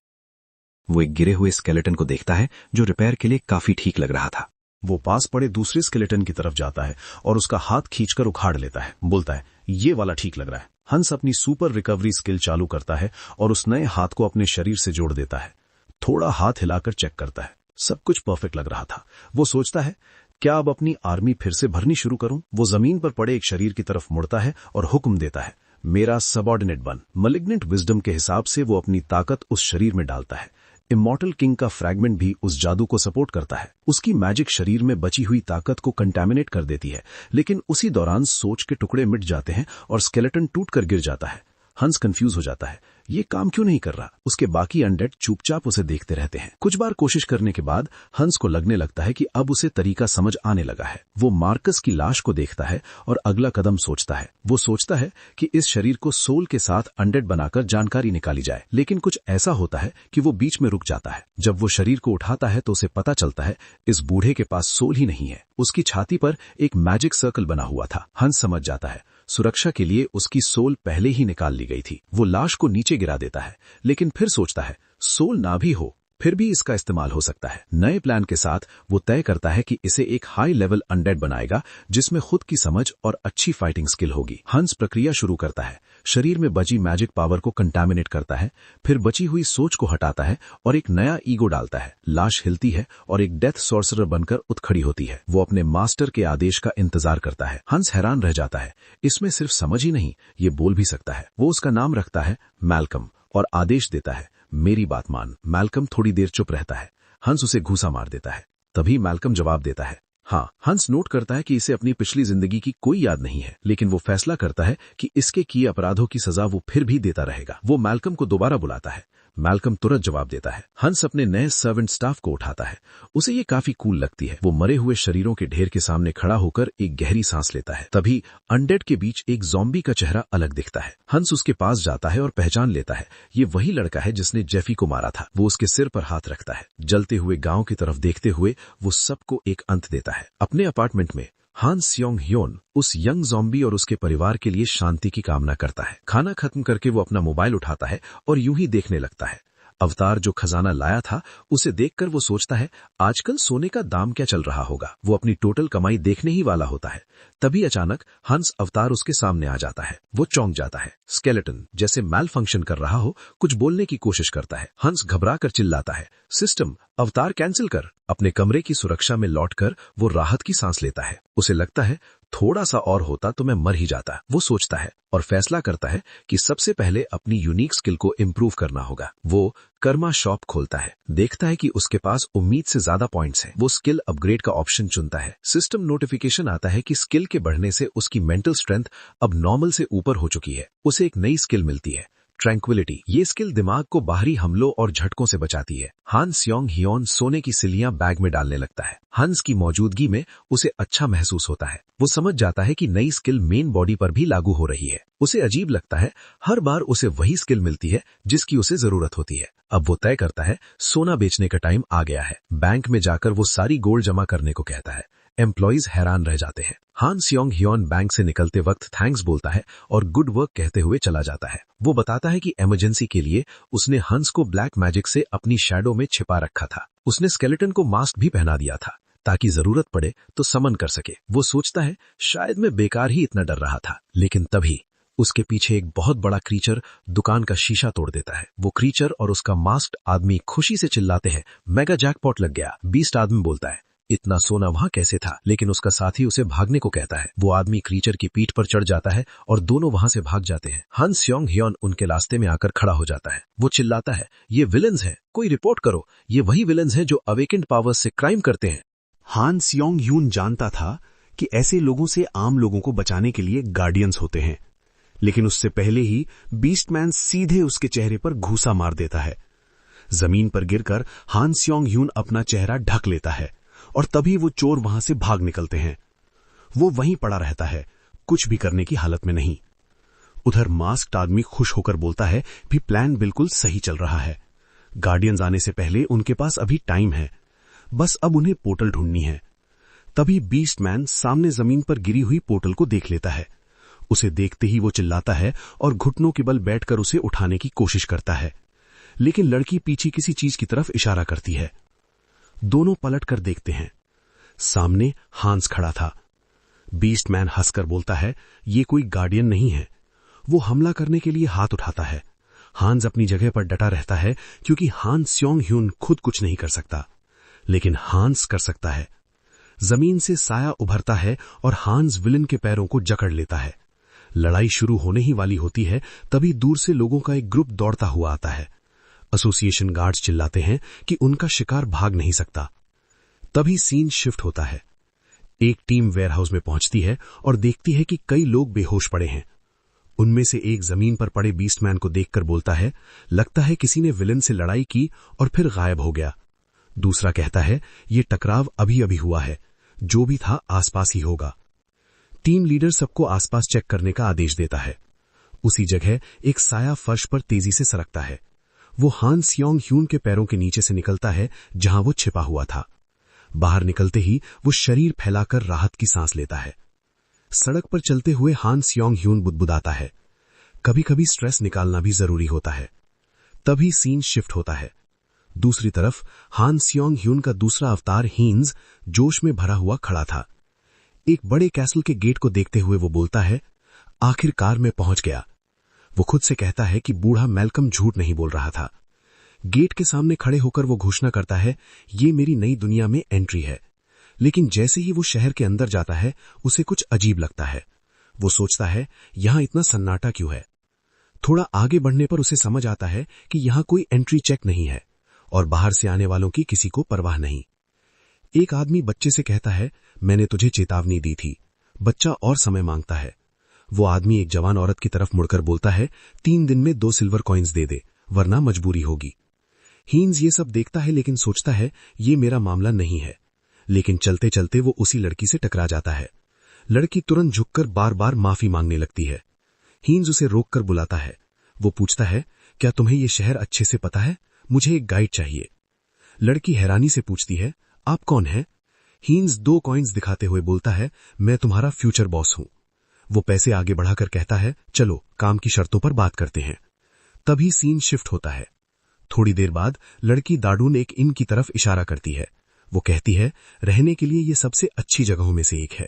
C: वो एक गिरे हुए स्केलेटन को देखता है जो रिपेयर के लिए काफी ठीक लग रहा था।
A: वो पास पड़े दूसरे स्केलेटन की तरफ जाता है और उसका हाथ खींचकर उखाड़ लेता है। बोलता है, ये वाला ठीक लग रहा है। हंस अपनी सुपर रिकवरी स्किल चालू करता है और उस नए हाथ को अपने शरीर से जोड़ देता है। थोड़ा हाथ हिलाकर चेक करता है, सब कुछ परफेक्ट लग रहा था। वो सोचता है, क्या अब अपनी आर्मी फिर से भरनी शुरू करूं? वो जमीन पर पड़े एक शरीर की तरफ मुड़ता है और हुक्म देता है, मेरा सबऑर्डिनेट बन। मलिग्नेंट विजडम के हिसाब से वो अपनी ताकत उस शरीर में डालता है। इमॉर्टल किंग का फ्रैगमेंट भी उस जादू को सपोर्ट करता है। उसकी मैजिक शरीर में बची हुई ताकत को कंटेमिनेट कर देती है, लेकिन उसी दौरान सोच के टुकड़े मिट जाते हैं और स्केलेटन टूटकर गिर जाता है। हंस कंफ्यूज हो जाता है, ये काम क्यों नहीं कर रहा? उसके बाकी अनडेड चुपचाप उसे देखते रहते हैं। कुछ बार कोशिश करने के बाद हंस को लगने लगता है कि अब उसे तरीका समझ आने लगा है। वो मार्कस की लाश को देखता है और अगला कदम सोचता है। वो सोचता है कि इस शरीर को सोल के साथ अनडेड बनाकर जानकारी निकाली जाए, लेकिन कुछ ऐसा होता है कि वो बीच में रुक जाता है। जब वो शरीर को उठाता है तो उसे पता चलता है इस बूढ़े के पास सोल ही नहीं है। उसकी छाती पर एक मैजिक सर्कल बना हुआ था। हंस समझ जाता है, सुरक्षा के लिए उसकी सोल पहले ही निकाल ली गई थी। वो लाश को नीचे गिरा देता है, लेकिन फिर सोचता है, सोल ना भी हो फिर भी इसका इस्तेमाल हो सकता है। नए प्लान के साथ वो तय करता है कि इसे एक हाई लेवल अनडेड बनाएगा जिसमें खुद की समझ और अच्छी फाइटिंग स्किल होगी। हंस प्रक्रिया शुरू करता है। शरीर में बची मैजिक पावर को कंटामिनेट करता है, फिर बची हुई सोच को हटाता है और एक नया ईगो डालता है। लाश हिलती है और एक डेथ सॉर्सरर बनकर उठ खड़ी होती है। वो अपने मास्टर के आदेश का इंतजार करता है। हंस हैरान रह जाता है, इसमें सिर्फ समझ ही नहीं, ये बोल भी सकता है। वो उसका नाम रखता है मैल्कम और आदेश देता है, मेरी बात मान। मैल्कम थोड़ी देर चुप रहता है। हंस उसे घूसा मार देता है। तभी मैल्कम जवाब देता है, हाँ। हंस नोट करता है कि इसे अपनी पिछली जिंदगी की कोई याद नहीं है, लेकिन वो फैसला करता है कि इसके किए अपराधों की सजा वो फिर भी देता रहेगा। वो मैल्कम को दोबारा बुलाता है। मैल्कम तुरंत जवाब देता है। हंस अपने नए सर्वेंट स्टाफ को उठाता है। उसे ये काफी कूल लगती है। वो मरे हुए शरीरों के ढेर के सामने खड़ा होकर एक गहरी सांस लेता है। तभी अनडेड के बीच एक ज़ॉम्बी का चेहरा अलग दिखता है। हंस उसके पास जाता है और पहचान लेता है, ये वही लड़का है जिसने जेफी को मारा था। वो उसके सिर पर हाथ रखता है। जलते हुए गांव की तरफ देखते हुए वो सबको एक अंत देता है। अपने अपार्टमेंट में हान सियोंग ह्योन उस यंग ज़ॉम्बी और उसके परिवार के लिए शांति की कामना करता है। खाना खत्म करके वो अपना मोबाइल उठाता है और यूं ही देखने लगता है। अवतार जो खजाना लाया था उसे देखकर वो सोचता है, आजकल सोने का दाम क्या चल रहा होगा। वो अपनी टोटल कमाई देखने ही वाला होता है। तभी अचानक हंस अवतार उसके सामने आ जाता है। वो चौंक जाता है। स्केलेटन जैसे मैल फंक्शन कर रहा हो, कुछ बोलने की कोशिश करता है। हंस घबरा कर चिल्लाता है, सिस्टम अवतार कैंसिल कर। अपने कमरे की सुरक्षा में लौटकर वो राहत की सांस लेता है। उसे लगता है, थोड़ा सा और होता तो मैं मर ही जाता। वो सोचता है और फैसला करता है कि सबसे पहले अपनी यूनिक स्किल को इम्प्रूव करना होगा। वो कर्मा शॉप खोलता है। देखता है कि उसके पास उम्मीद से ज्यादा पॉइंट्स हैं। वो स्किल अपग्रेड का ऑप्शन चुनता है। सिस्टम नोटिफिकेशन आता है कि स्किल के बढ़ने से उसकी मेंटल स्ट्रेंथ अब नॉर्मल से ऊपर हो चुकी है। उसे एक नई स्किल मिलती है, ट्रैंक्विलिटी। ये स्किल दिमाग को बाहरी हमलों और झटकों से बचाती है। हान सियोंग ह्योन सोने की सिल्लियां बैग में डालने लगता है। हंस की मौजूदगी में उसे अच्छा महसूस होता है। वो समझ जाता है कि नई स्किल मेन बॉडी पर भी लागू हो रही है। उसे अजीब लगता है, हर बार उसे वही स्किल मिलती है जिसकी उसे जरूरत होती है। अब वो तय करता है, सोना बेचने का टाइम आ गया है। बैंक में जाकर वो सारी गोल्ड जमा करने को कहता है। एम्प्लॉइज हैरान रह जाते हैं। हान सियोंग ह्योन बैंक से निकलते वक्त थैंक्स बोलता है और गुड वर्क कहते हुए चला जाता है। वो बताता है कि इमरजेंसी के लिए उसने हंस को ब्लैक मैजिक से अपनी शैडो में छिपा रखा था। उसने स्केलेटन को मास्क भी पहना दिया था ताकि जरूरत पड़े तो समन कर सके। वो सोचता है, शायद मैं बेकार ही इतना डर रहा था। लेकिन तभी उसके पीछे एक बहुत बड़ा क्रीचर दुकान का शीशा तोड़ देता है। वो क्रीचर और उसका मास्क्ड आदमी खुशी से चिल्लाते हैं, मेगा जैकपॉट लग गया। बीस्ट आदमी बोलता है, इतना सोना वहां कैसे था, लेकिन उसका साथी उसे भागने को कहता है। वो आदमी क्रीचर की पीठ पर चढ़ जाता है और दोनों वहां से भाग जाते हैं। हान स्योंग ह्योन उनके रास्ते में आकर खड़ा हो जाता है। वो चिल्लाता है, ये विलन्स हैं, कोई रिपोर्ट करो। ये वही विलन्स हैं जो अवेकेंड पावर्स से क्राइम करते हैं।
D: हान स्योंग ह्यून जानता था कि ऐसे लोगों से आम लोगों को बचाने के लिए गार्डियंस होते हैं, लेकिन उससे पहले ही बीस्टमैन सीधे उसके चेहरे पर घूसा मार देता है। जमीन पर गिरकर हान स्योंग ह्यून अपना चेहरा ढक लेता है और तभी वो चोर वहां से भाग निकलते हैं। वो वहीं पड़ा रहता है, कुछ भी करने की हालत में नहीं। उधर मास्क्ड आदमी खुश होकर बोलता है भी प्लान बिल्कुल सही चल रहा है। गार्डियंस आने से पहले उनके पास अभी टाइम है, बस अब उन्हें पोर्टल ढूंढनी है। तभी बीस्टमैन सामने जमीन पर गिरी हुई पोर्टल को देख लेता है। उसे देखते ही वो चिल्लाता है और घुटनों के बल बैठकर उसे उठाने की कोशिश करता है, लेकिन लड़की पीछे किसी चीज की तरफ इशारा करती है। दोनों पलटकर देखते हैं। सामने हांस खड़ा था। बीस्टमैन हंसकर बोलता है, ये कोई गार्डियन नहीं है। वो हमला करने के लिए हाथ उठाता है। हांस अपनी जगह पर डटा रहता है क्योंकि हान स्योंग ह्यून खुद कुछ नहीं कर सकता, लेकिन हांस कर सकता है। जमीन से साया उभरता है और हांस विलन के पैरों को जकड़ लेता है। लड़ाई शुरू होने ही वाली होती है, तभी दूर से लोगों का एक ग्रुप दौड़ता हुआ आता है। एसोसिएशन गार्ड्स चिल्लाते हैं कि उनका शिकार भाग नहीं सकता। तभी सीन शिफ्ट होता है। एक टीम वेयरहाउस में पहुंचती है और देखती है कि कई लोग बेहोश पड़े हैं। उनमें से एक जमीन पर पड़े बीस्टमैन को देखकर बोलता है, लगता है किसी ने विलन से लड़ाई की और फिर गायब हो गया। दूसरा कहता है, ये टकराव अभी अभी हुआ है, जो भी था आसपास ही होगा। टीम लीडर सबको आसपास चेक करने का आदेश देता है। उसी जगह एक साया फर्श पर तेजी से सरकता है। वो हान स्योंग ह्यून के पैरों के नीचे से निकलता है जहां वो छिपा हुआ था। बाहर निकलते ही वो शरीर फैलाकर राहत की सांस लेता है। सड़क पर चलते हुए हान स्योंग ह्यून बुदबुदाता है, कभी कभी स्ट्रेस निकालना भी जरूरी होता है। तभी सीन शिफ्ट होता है। दूसरी तरफ हान स्योंग ह्यून का दूसरा अवतार हीन्स जोश में भरा हुआ खड़ा था। एक बड़े कैसल के गेट को देखते हुए वो बोलता है, आखिरकार मैं पहुंच गया। वो खुद से कहता है कि बूढ़ा मैल्कम झूठ नहीं बोल रहा था। गेट के सामने खड़े होकर वो घोषणा करता है, ये मेरी नई दुनिया में एंट्री है। लेकिन जैसे ही वो शहर के अंदर जाता है, उसे कुछ अजीब लगता है। वो सोचता है, यहां इतना सन्नाटा क्यों है। थोड़ा आगे बढ़ने पर उसे समझ आता है कि यहां कोई एंट्री चेक नहीं है और बाहर से आने वालों की किसी को परवाह नहीं। एक आदमी बच्चे से कहता है, मैंने तुझे चेतावनी दी थी। बच्चा और समय मांगता है। वो आदमी एक जवान औरत की तरफ मुड़कर बोलता है, 3 दिन में 2 सिल्वर कॉइन्स दे दे, वरना मजबूरी होगी। हीन्स ये सब देखता है लेकिन सोचता है, ये मेरा मामला नहीं है। लेकिन चलते चलते वो उसी लड़की से टकरा जाता है। लड़की तुरंत झुककर बार बार माफी मांगने लगती है। हीन्स उसे रोककर बुलाता है। वो पूछता है, क्या तुम्हें ये शहर अच्छे से पता है? मुझे एक गाइड चाहिए। लड़की हैरानी से पूछती है, आप कौन हैं? हीन्स 2 कॉइन्स दिखाते हुए बोलता है, मैं तुम्हारा फ्यूचर बॉस हूं। वो पैसे आगे बढ़ाकर कहता है, चलो काम की शर्तों पर बात करते हैं। तभी सीन शिफ्ट होता है। थोड़ी देर बाद लड़की दाडून एक इन की तरफ इशारा करती है। वो कहती है, रहने के लिए ये सबसे अच्छी जगहों में से एक है।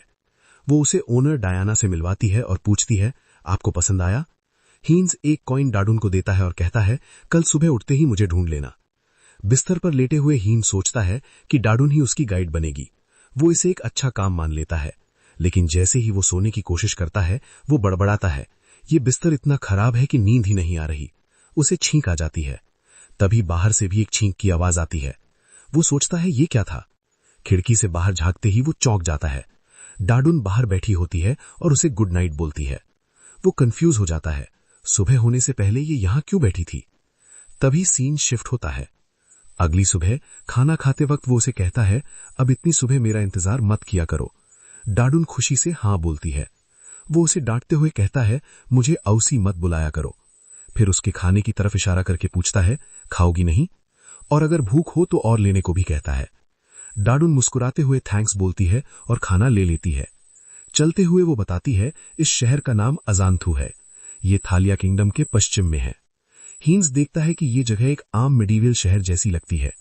D: वो उसे ओनर डायना से मिलवाती है और पूछती है, आपको पसंद आया? हीन्स एक कॉइन डाडून को देता है और कहता है, कल सुबह उठते ही मुझे ढूंढ लेना। बिस्तर पर लेटे हुए हीन सोचता है कि डाडून ही उसकी गाइड बनेगी। वो इसे एक अच्छा काम मान लेता है, लेकिन जैसे ही वो सोने की कोशिश करता है, वो बड़बड़ाता है, ये बिस्तर इतना खराब है कि नींद ही नहीं आ रही। उसे छींक आ जाती है। तभी बाहर से भी एक छींक की आवाज आती है। वो सोचता है, ये क्या था? खिड़की से बाहर झांकते ही वो चौंक जाता है। डाडून बाहर बैठी होती है और उसे गुड नाइट बोलती है। वो कंफ्यूज हो जाता है, सुबह होने से पहले ये यहां क्यों बैठी थी? तभी सीन शिफ्ट होता है। अगली सुबह खाना खाते वक्त वो उसे कहता है, अब इतनी सुबह मेरा इंतजार मत किया करो। डाडून खुशी से हां बोलती है। वो उसे डांटते हुए कहता है, मुझे औसी मत बुलाया करो। फिर उसके खाने की तरफ इशारा करके पूछता है, खाओगी नहीं? और अगर भूख हो तो और लेने को भी कहता है। डाडून मुस्कुराते हुए थैंक्स बोलती है और खाना ले लेती है। चलते हुए वो बताती है, इस शहर का नाम अजांथू है। ये थालिया किंगडम के पश्चिम में है। हीन्स देखता है कि ये जगह एक आम मिडीवियल शहर जैसी लगती है,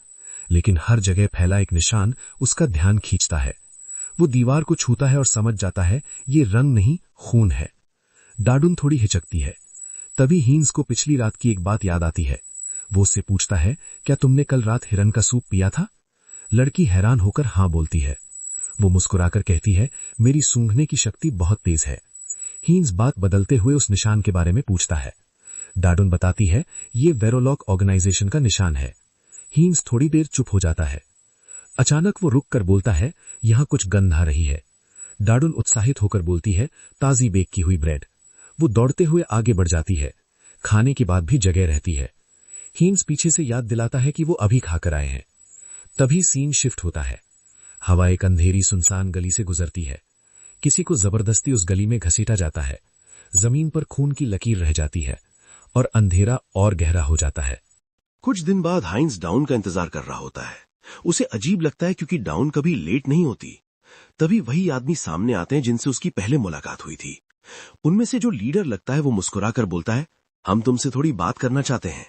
D: लेकिन हर जगह फैला एक निशान उसका ध्यान खींचता है। वो दीवार को छूता है और समझ जाता है, ये रंग नहीं, खून है। डाडून थोड़ी हिचकती है। तभी हीन्स को पिछली रात की एक बात याद आती है। वो उससे पूछता है, क्या तुमने कल रात हिरन का सूप पिया था? लड़की हैरान होकर हां बोलती है। वो मुस्कुराकर कहती है, मेरी सूंघने की शक्ति बहुत तेज है। हीन्स बात बदलते हुए उस निशान के बारे में पूछता है। डार्डन बताती है, ये वेरोलॉक ऑर्गेनाइजेशन का निशान है। हीन्स थोड़ी देर चुप हो जाता है। अचानक वो रुक कर बोलता है, यहां कुछ गंध आ रही है। डार्डन उत्साहित होकर बोलती है, ताजी बेक की हुई ब्रेड। वो दौड़ते हुए आगे बढ़ जाती है। खाने के बाद भी जगह रहती है। हीन्स पीछे से याद दिलाता है कि वो अभी खाकर आए हैं। तभी सीन शिफ्ट होता है। हवा एक अंधेरी सुनसान गली से गुजरती है। किसी को जबरदस्ती उस गली में घसीटा जाता है। जमीन पर खून की लकीर रह जाती है और अंधेरा और गहरा हो जाता है।
B: कुछ दिन बाद हाइंस डाउन का इंतजार कर रहा होता है। उसे अजीब लगता है क्योंकि डाउन कभी लेट नहीं होती। तभी वही आदमी सामने आते हैं जिनसे उसकी पहले मुलाकात हुई थी। उनमें से जो लीडर लगता है वो मुस्कुराकर बोलता है, हम तुमसे थोड़ी बात करना चाहते हैं।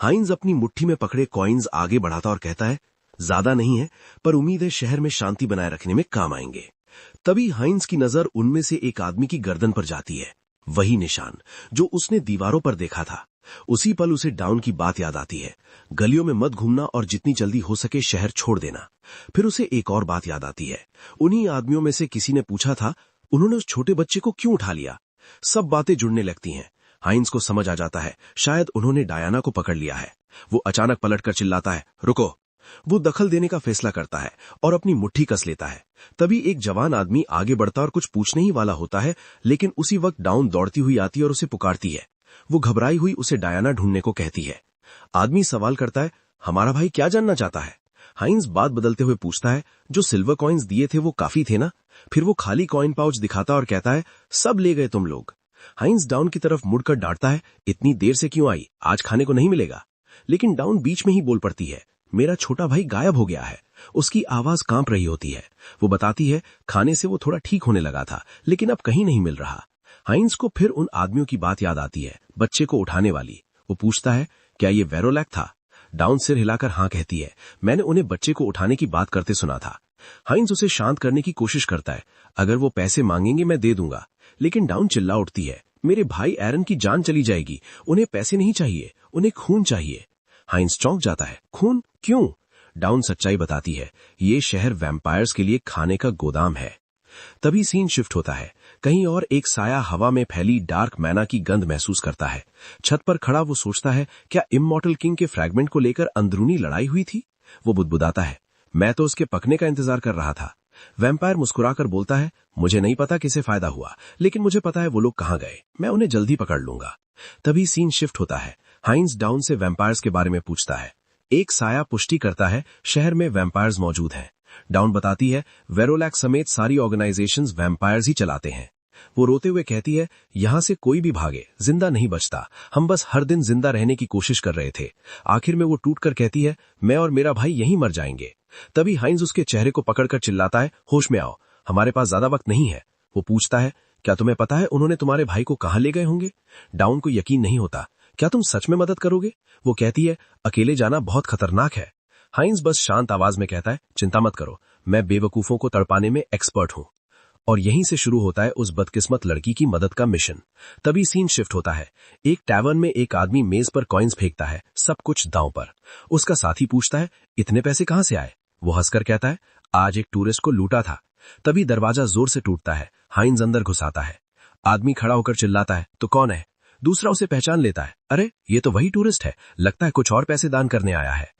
B: हाइंस अपनी मुट्ठी में पकड़े कॉइन्स आगे बढ़ाता और कहता है, ज्यादा नहीं है, पर उम्मीद है शहर में शांति बनाए रखने में काम आएंगे। तभी हाइंस की नजर उनमें से एक आदमी की गर्दन पर जाती है। वही निशान जो उसने दीवारों पर देखा था। उसी पल उसे डाउन की बात याद आती है, गलियों में मत घूमना और जितनी जल्दी हो सके शहर छोड़ देना। फिर उसे एक और बात याद आती है। उन्हीं आदमियों में से किसी ने पूछा था, उन्होंने उस छोटे बच्चे को क्यों उठा लिया। सब बातें जुड़ने लगती हैं। हाइंस को समझ आ जाता है, शायद उन्होंने डायना को पकड़ लिया है। वो अचानक पलटकर चिल्लाता है, रुको। वो दखल देने का फैसला करता है और अपनी मुट्ठी कस लेता है। तभी एक जवान आदमी आगे बढ़ता और कुछ पूछने ही वाला होता है, लेकिन उसी वक्त डाउन दौड़ती हुई आती है और उसे पुकारती है। वो घबराई हुई उसे डायना ढूंढने को कहती है। आदमी सवाल करता है, हमारा भाई क्या जानना चाहता है। हाइंस बात बदलते हुए पूछता है, जो सिल्वर कॉइन्स दिए थे वो काफी थे ना। फिर वो खाली कॉइन पाउच दिखाता और कहता है, सब ले गए तुम लोग। हाइंस डाउन की तरफ मुड़कर डांटता है, इतनी देर से क्यों आई, आज खाने को नहीं मिलेगा। लेकिन डाउन बीच में ही बोल पड़ती है, मेरा छोटा भाई गायब हो गया है। उसकी आवाज कांप रही होती है। वो बताती है, खाने से वो थोड़ा ठीक होने लगा था, लेकिन अब कहीं नहीं मिल रहा। हाइंस को फिर उन आदमियों की बात याद आती है, बच्चे को उठाने वाली। वो पूछता है, क्या ये वेरोलैक था। डाउन सिर हिलाकर हाँ कहती है, मैंने उन्हें बच्चे को उठाने की बात करते सुना था। हाइंस उसे शांत करने की कोशिश करता है, अगर वो पैसे मांगेंगे मैं दे दूंगा। लेकिन डाउन चिल्ला उठती है, मेरे भाई एरन की जान चली जाएगी, उन्हें पैसे नहीं चाहिए, उन्हें खून चाहिए। हाइंस चौंक जाता है, खून क्यों। डाउन सच्चाई बताती है, ये शहर वैम्पायर्स के लिए खाने का गोदाम है। तभी सीन शिफ्ट होता है। कहीं और एक साया हवा में फैली डार्क मैना की गंध महसूस करता है। छत पर खड़ा वो सोचता है, क्या इमॉर्टल किंग के फ्रैगमेंट को लेकर अंदरूनी लड़ाई हुई थी। वो बुदबुदाता है, मैं तो उसके पकने का इंतजार कर रहा था। वैम्पायर मुस्कुराकर बोलता है, मुझे नहीं पता किसे फायदा हुआ, लेकिन मुझे पता है वो लोग कहां गए, मैं उन्हें जल्दी पकड़ लूंगा। तभी सीन शिफ्ट होता है। हाइंस डाउन से वैम्पायर्स के बारे में पूछता है। एक साया पुष्टि करता है, शहर में वैम्पायर्स मौजूद हैं। डाउन बताती है, वेरोलैक समेत सारी ऑर्गेनाइजेशंस वैम्पायर्स ही चलाते हैं। वो रोते हुए कहती है, यहां से कोई भी भागे जिंदा नहीं बचता, हम बस हर दिन जिंदा रहने की कोशिश कर रहे थे। आखिर में वो टूटकर कहती है, मैं और मेरा भाई यहीं मर जाएंगे। तभी हाइंस उसके चेहरे को पकड़कर चिल्लाता है, होश में आओ, हमारे पास ज्यादा वक्त नहीं है। वो पूछता है, क्या तुम्हें पता है उन्होंने तुम्हारे भाई को कहां ले गए होंगे। डाउन को यकीन नहीं होता, क्या तुम सच में मदद करोगे। वो कहती है, अकेले जाना बहुत खतरनाक है। हाइंस बस शांत आवाज में कहता है, चिंता मत करो, मैं बेवकूफों को तड़पाने में एक्सपर्ट हूं। और यहीं से शुरू होता है उस बदकिस्मत लड़की की मदद का मिशन। तभी सीन शिफ्ट होता है। एक टैवर्न में एक आदमी मेज पर कॉइन्स फेंकता है, सब कुछ दांव पर। उसका साथी पूछता है, इतने पैसे कहां से आए। वो हंसकर कहता है, आज एक टूरिस्ट को लूटा था। तभी दरवाजा जोर से टूटता है। हाइंस अंदर घुसाता है। आदमी खड़ा होकर चिल्लाता है, तो कौन है। दूसरा उसे पहचान लेता है, अरे ये तो वही टूरिस्ट है, लगता है कुछ और पैसे दान करने आया है।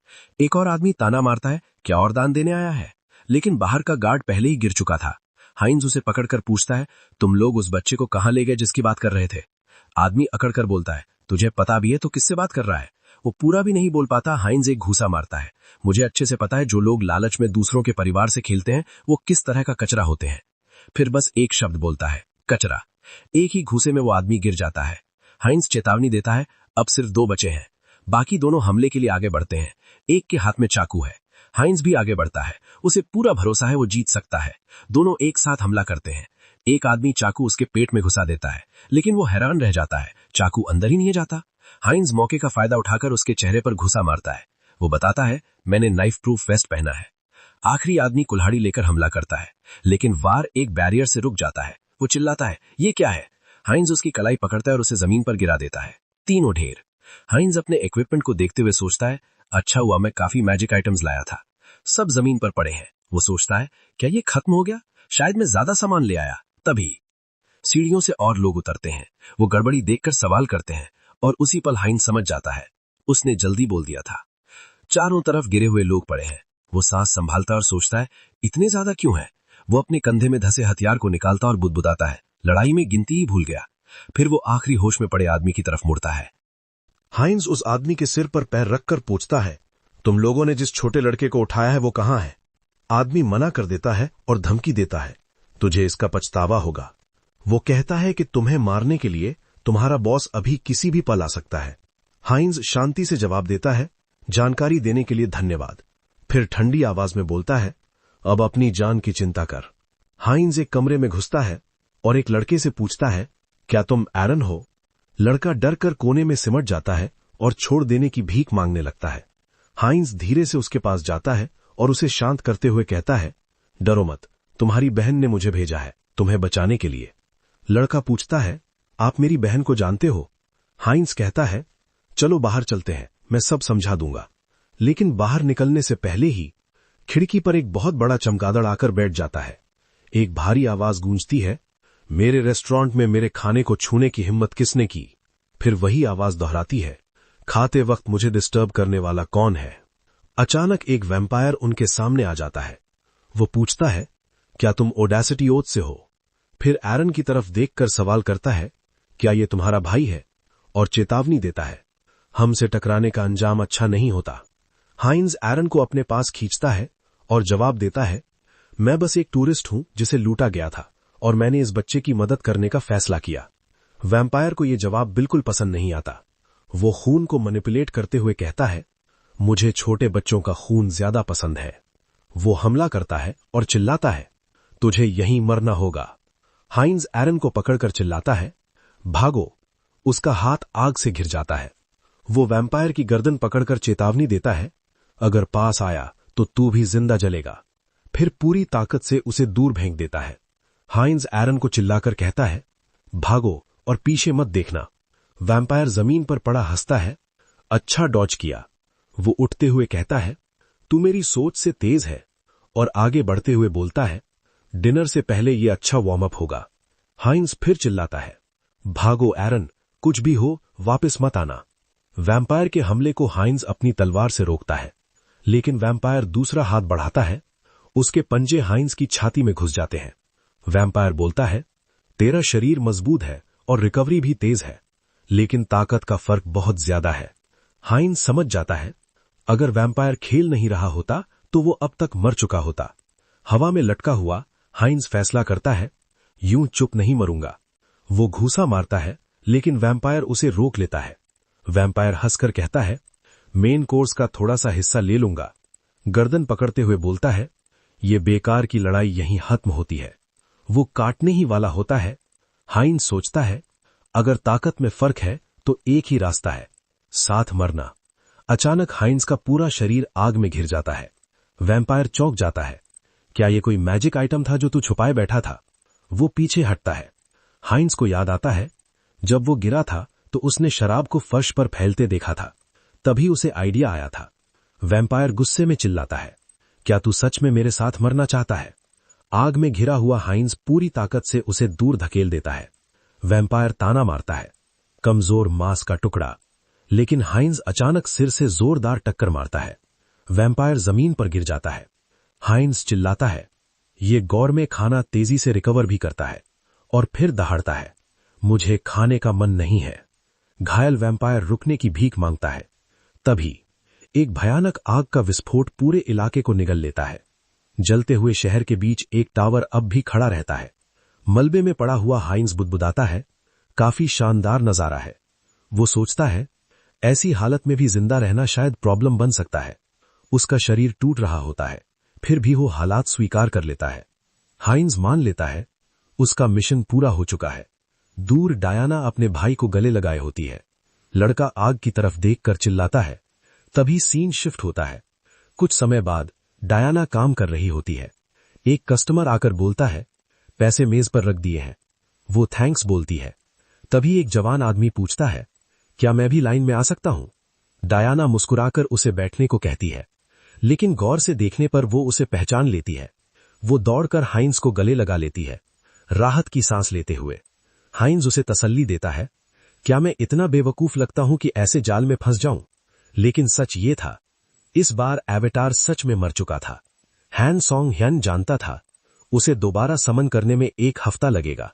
B: एक और आदमी ताना मारता है, क्या और दान देने आया है। लेकिन बाहर का गार्ड पहले ही गिर चुका था। हाइंस उसे पकड़कर पूछता है, तुम लोग उस बच्चे को कहां ले गए जिसकी बात कर रहे थे। आदमी अकड़कर बोलता है, तुझे पता भी है तो किससे बात कर रहा है। वो पूरा भी नहीं बोल पाता। हाइंस एक घूसा मारता है, मुझे अच्छे से पता है जो लोग लालच में दूसरों के परिवार से खेलते हैं वो किस तरह का कचरा होते हैं। फिर बस एक शब्द बोलता है, कचरा। एक ही घूसे में वो आदमी गिर जाता है। हाइंस चेतावनी देता है, अब सिर्फ 2 बचे हैं। बाकी दोनों हमले के लिए आगे बढ़ते हैं। एक के हाथ में चाकू है। हाइंस भी आगे बढ़ता है, उसे पूरा भरोसा है वो जीत सकता है। दोनों एक साथ हमला करते हैं। एक आदमी चाकू उसके पेट में घुसा देता है, लेकिन वो हैरान रह जाता है, चाकू अंदर ही नहीं जाता। हाइंस मौके का फायदा उठाकर उसके चेहरे पर घुसा मारता है। वो बताता है, मैंने नाइफ प्रूफ वेस्ट पहना है। आखिरी आदमी कुल्हाड़ी लेकर हमला करता है, लेकिन वार एक बैरियर से रुक जाता है। वो चिल्लाता है, ये क्या है। हाइंस उसकी कलाई पकड़ता है और उसे जमीन पर गिरा देता है। तीनों ढेर। हाइंस अपने इक्विपमेंट को देखते हुए सोचता है, अच्छा हुआ मैं काफी मैजिक आइटम्स लाया था।
C: सब जमीन पर पड़े हैं। वो सोचता है, क्या ये खत्म हो गया? शायद मैं ज्यादा सामान ले आया। तभी सीढ़ियों से और लोग उतरते हैं। वो गड़बड़ी देखकर सवाल करते हैं और उसी पल हाइंज समझ जाता है, उसने जल्दी बोल दिया था। चारों तरफ गिरे हुए लोग पड़े हैं। वो सांस संभालता और सोचता है, इतने ज्यादा क्यों है? वो अपने कंधे में धसे हथियार को निकालता और बुदबुदाता है, लड़ाई में गिनती ही भूल गया। फिर वो आखिरी होश में पड़े आदमी की तरफ मुड़ता है।
A: हाइंज उस आदमी के सिर पर पैर रखकर पूछता है, तुम लोगों ने जिस छोटे लड़के को उठाया है वो कहां है? आदमी मना कर देता है और धमकी देता है, तुझे इसका पछतावा होगा। वो कहता है कि तुम्हें मारने के लिए तुम्हारा बॉस अभी किसी भी पल आ सकता है। हाइंज शांति से जवाब देता है, जानकारी देने के लिए धन्यवाद। फिर ठंडी आवाज में बोलता है, अब अपनी जान की चिंता कर। हाइंज एक कमरे में घुसता है और एक लड़के से पूछता है, क्या तुम एरन हो? लड़का डर कर कोने में सिमट जाता है और छोड़ देने की भीख मांगने लगता है। हाइंज धीरे से उसके पास जाता है और उसे शांत करते हुए कहता है, डरो मत, तुम्हारी बहन ने मुझे भेजा है तुम्हें बचाने के लिए। लड़का पूछता है, आप मेरी बहन को जानते हो? हाइंज कहता है, चलो बाहर चलते हैं, मैं सब समझा दूंगा। लेकिन बाहर निकलने से पहले ही खिड़की पर एक बहुत बड़ा चमगादड़ आकर बैठ जाता है। एक भारी आवाज गूंजती है, मेरे रेस्टोरेंट में मेरे खाने को छूने की हिम्मत किसने की? फिर वही आवाज दोहराती है, खाते वक्त मुझे डिस्टर्ब करने वाला कौन है? अचानक एक वैम्पायर उनके सामने आ जाता है। वो पूछता है, क्या तुम ओडेसिटी ओथ से हो? फिर एरन की तरफ देखकर सवाल करता है, क्या ये तुम्हारा भाई है? और चेतावनी देता है, हमसे टकराने का अंजाम अच्छा नहीं होता। हाइंज एरन को अपने पास खींचता है और जवाब देता है, मैं बस एक टूरिस्ट हूं जिसे लूटा गया था और मैंने इस बच्चे की मदद करने का फैसला किया। वैम्पायर को यह जवाब बिल्कुल पसंद नहीं आता। वो खून को मैनिपुलेट करते हुए कहता है, मुझे छोटे बच्चों का खून ज्यादा पसंद है। वो हमला करता है और चिल्लाता है, तुझे यहीं मरना होगा। हाइंज एरन को पकड़कर चिल्लाता है, भागो। उसका हाथ आग से घिर जाता है। वो वैम्पायर की गर्दन पकड़कर चेतावनी देता है, अगर पास आया तो तू भी जिंदा जलेगा। फिर पूरी ताकत से उसे दूर फेंक देता है। हाइंज एरन को चिल्लाकर कहता है, भागो और पीछे मत देखना। वैम्पायर जमीन पर पड़ा हंसता है, अच्छा डॉज किया। वो उठते हुए कहता है, तू मेरी सोच से तेज है, और आगे बढ़ते हुए बोलता है, डिनर से पहले ये अच्छा वार्म अप होगा। हाइंज फिर चिल्लाता है, भागो एरन, कुछ भी हो वापस मत आना। वैम्पायर के हमले को हाइंज अपनी तलवार से रोकता है, लेकिन वैम्पायर दूसरा हाथ बढ़ाता है। उसके पंजे हाइंज की छाती में घुस जाते हैं। वैम्पायर बोलता है, तेरा शरीर मजबूत है और रिकवरी भी तेज है, लेकिन ताकत का फर्क बहुत ज्यादा है। हाइंज समझ जाता है, अगर वैम्पायर खेल नहीं रहा होता तो वो अब तक मर चुका होता। हवा में लटका हुआ हाइंज फैसला करता है, यूं चुप नहीं मरूंगा। वो घूसा मारता है, लेकिन वैम्पायर उसे रोक लेता है। वैम्पायर हंसकर कहता है, मेन कोर्स का थोड़ा सा हिस्सा ले लूंगा। गर्दन पकड़ते हुए बोलता है, ये बेकार की लड़ाई यहीं खत्म होती है। वो काटने ही वाला होता है। हाइंज सोचता है, अगर ताकत में फर्क है तो एक ही रास्ता है, साथ मरना। अचानक हाइंज का पूरा शरीर आग में घिर जाता है। वैम्पायर चौंक जाता है, क्या ये कोई मैजिक आइटम था जो तू छुपाए बैठा था? वो पीछे हटता है। हाइंज को याद आता है, जब वो गिरा था तो उसने शराब को फर्श पर फैलते देखा था, तभी उसे आइडिया आया था। वैम्पायर गुस्से में चिल्लाता है, क्या तू सच में मेरे साथ मरना चाहता है? आग में घिरा हुआ हाइंज पूरी ताकत से उसे दूर धकेल देता है। वैम्पायर ताना मारता है, कमजोर मांस का टुकड़ा। लेकिन हाइंज अचानक सिर से जोरदार टक्कर मारता है। वैम्पायर जमीन पर गिर जाता है। हाइंज चिल्लाता है, ये गौरमे खाना तेजी से रिकवर भी करता है, और फिर दहाड़ता है, मुझे खाने का मन नहीं है। घायल वैम्पायर रुकने की भीख मांगता है। तभी एक भयानक आग का विस्फोट पूरे इलाके को निगल लेता है। जलते हुए शहर के बीच एक टावर अब भी खड़ा रहता है। मलबे में पड़ा हुआ हाइंज बुदबुदाता है, काफी शानदार नजारा है। वो सोचता है, ऐसी हालत में भी जिंदा रहना शायद प्रॉब्लम बन सकता है। उसका शरीर टूट रहा होता है, फिर भी वो हालात स्वीकार कर लेता है। हाइंज मान लेता है, उसका मिशन पूरा हो चुका है। दूर डायाना अपने भाई को गले लगाए होती है। लड़का आग की तरफ देखकर चिल्लाता है। तभी सीन शिफ्ट होता है। कुछ समय बाद डायाना काम कर रही होती है। एक कस्टमर आकर बोलता है, पैसे मेज पर रख दिए हैं। वो थैंक्स बोलती है। तभी एक जवान आदमी पूछता है, क्या मैं भी लाइन में आ सकता हूं? डायाना मुस्कुराकर उसे बैठने को कहती है। लेकिन गौर से देखने पर वो उसे पहचान लेती है। वो दौड़कर हाइंस को गले लगा लेती है, राहत की सांस लेते हुए। हाइंस उसे तसल्ली देता है, क्या मैं इतना बेवकूफ लगता हूं कि ऐसे जाल में फंस जाऊं? लेकिन सच ये था, इस बार एवेटार सच में मर चुका था। हैन सॉन्ग ह्यन जानता था उसे दोबारा समन करने में 1 हफ्ता लगेगा,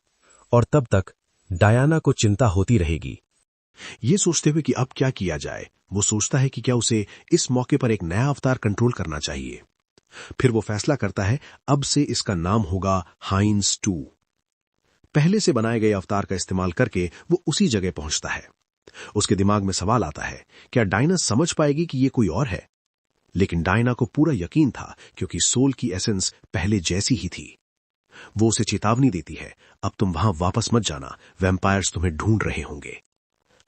A: और तब तक डायना को चिंता होती रहेगी।
D: ये सोचते हुए कि अब क्या किया जाए, वो सोचता है कि क्या उसे इस मौके पर एक नया अवतार कंट्रोल करना चाहिए। फिर वो फैसला करता है अब से इसका नाम होगा हाइंस 2। पहले से बनाए गए अवतार का इस्तेमाल करके वो उसी जगह पहुंचता है। उसके दिमाग में सवाल आता है, क्या डायना समझ पाएगी कि ये कोई और है? लेकिन डायना को पूरा यकीन था, क्योंकि सोल की एसेंस पहले जैसी ही थी। वो उसे चेतावनी देती है, अब तुम वहां वापस मत जाना, वैम्पायर्स तुम्हें ढूंढ रहे होंगे।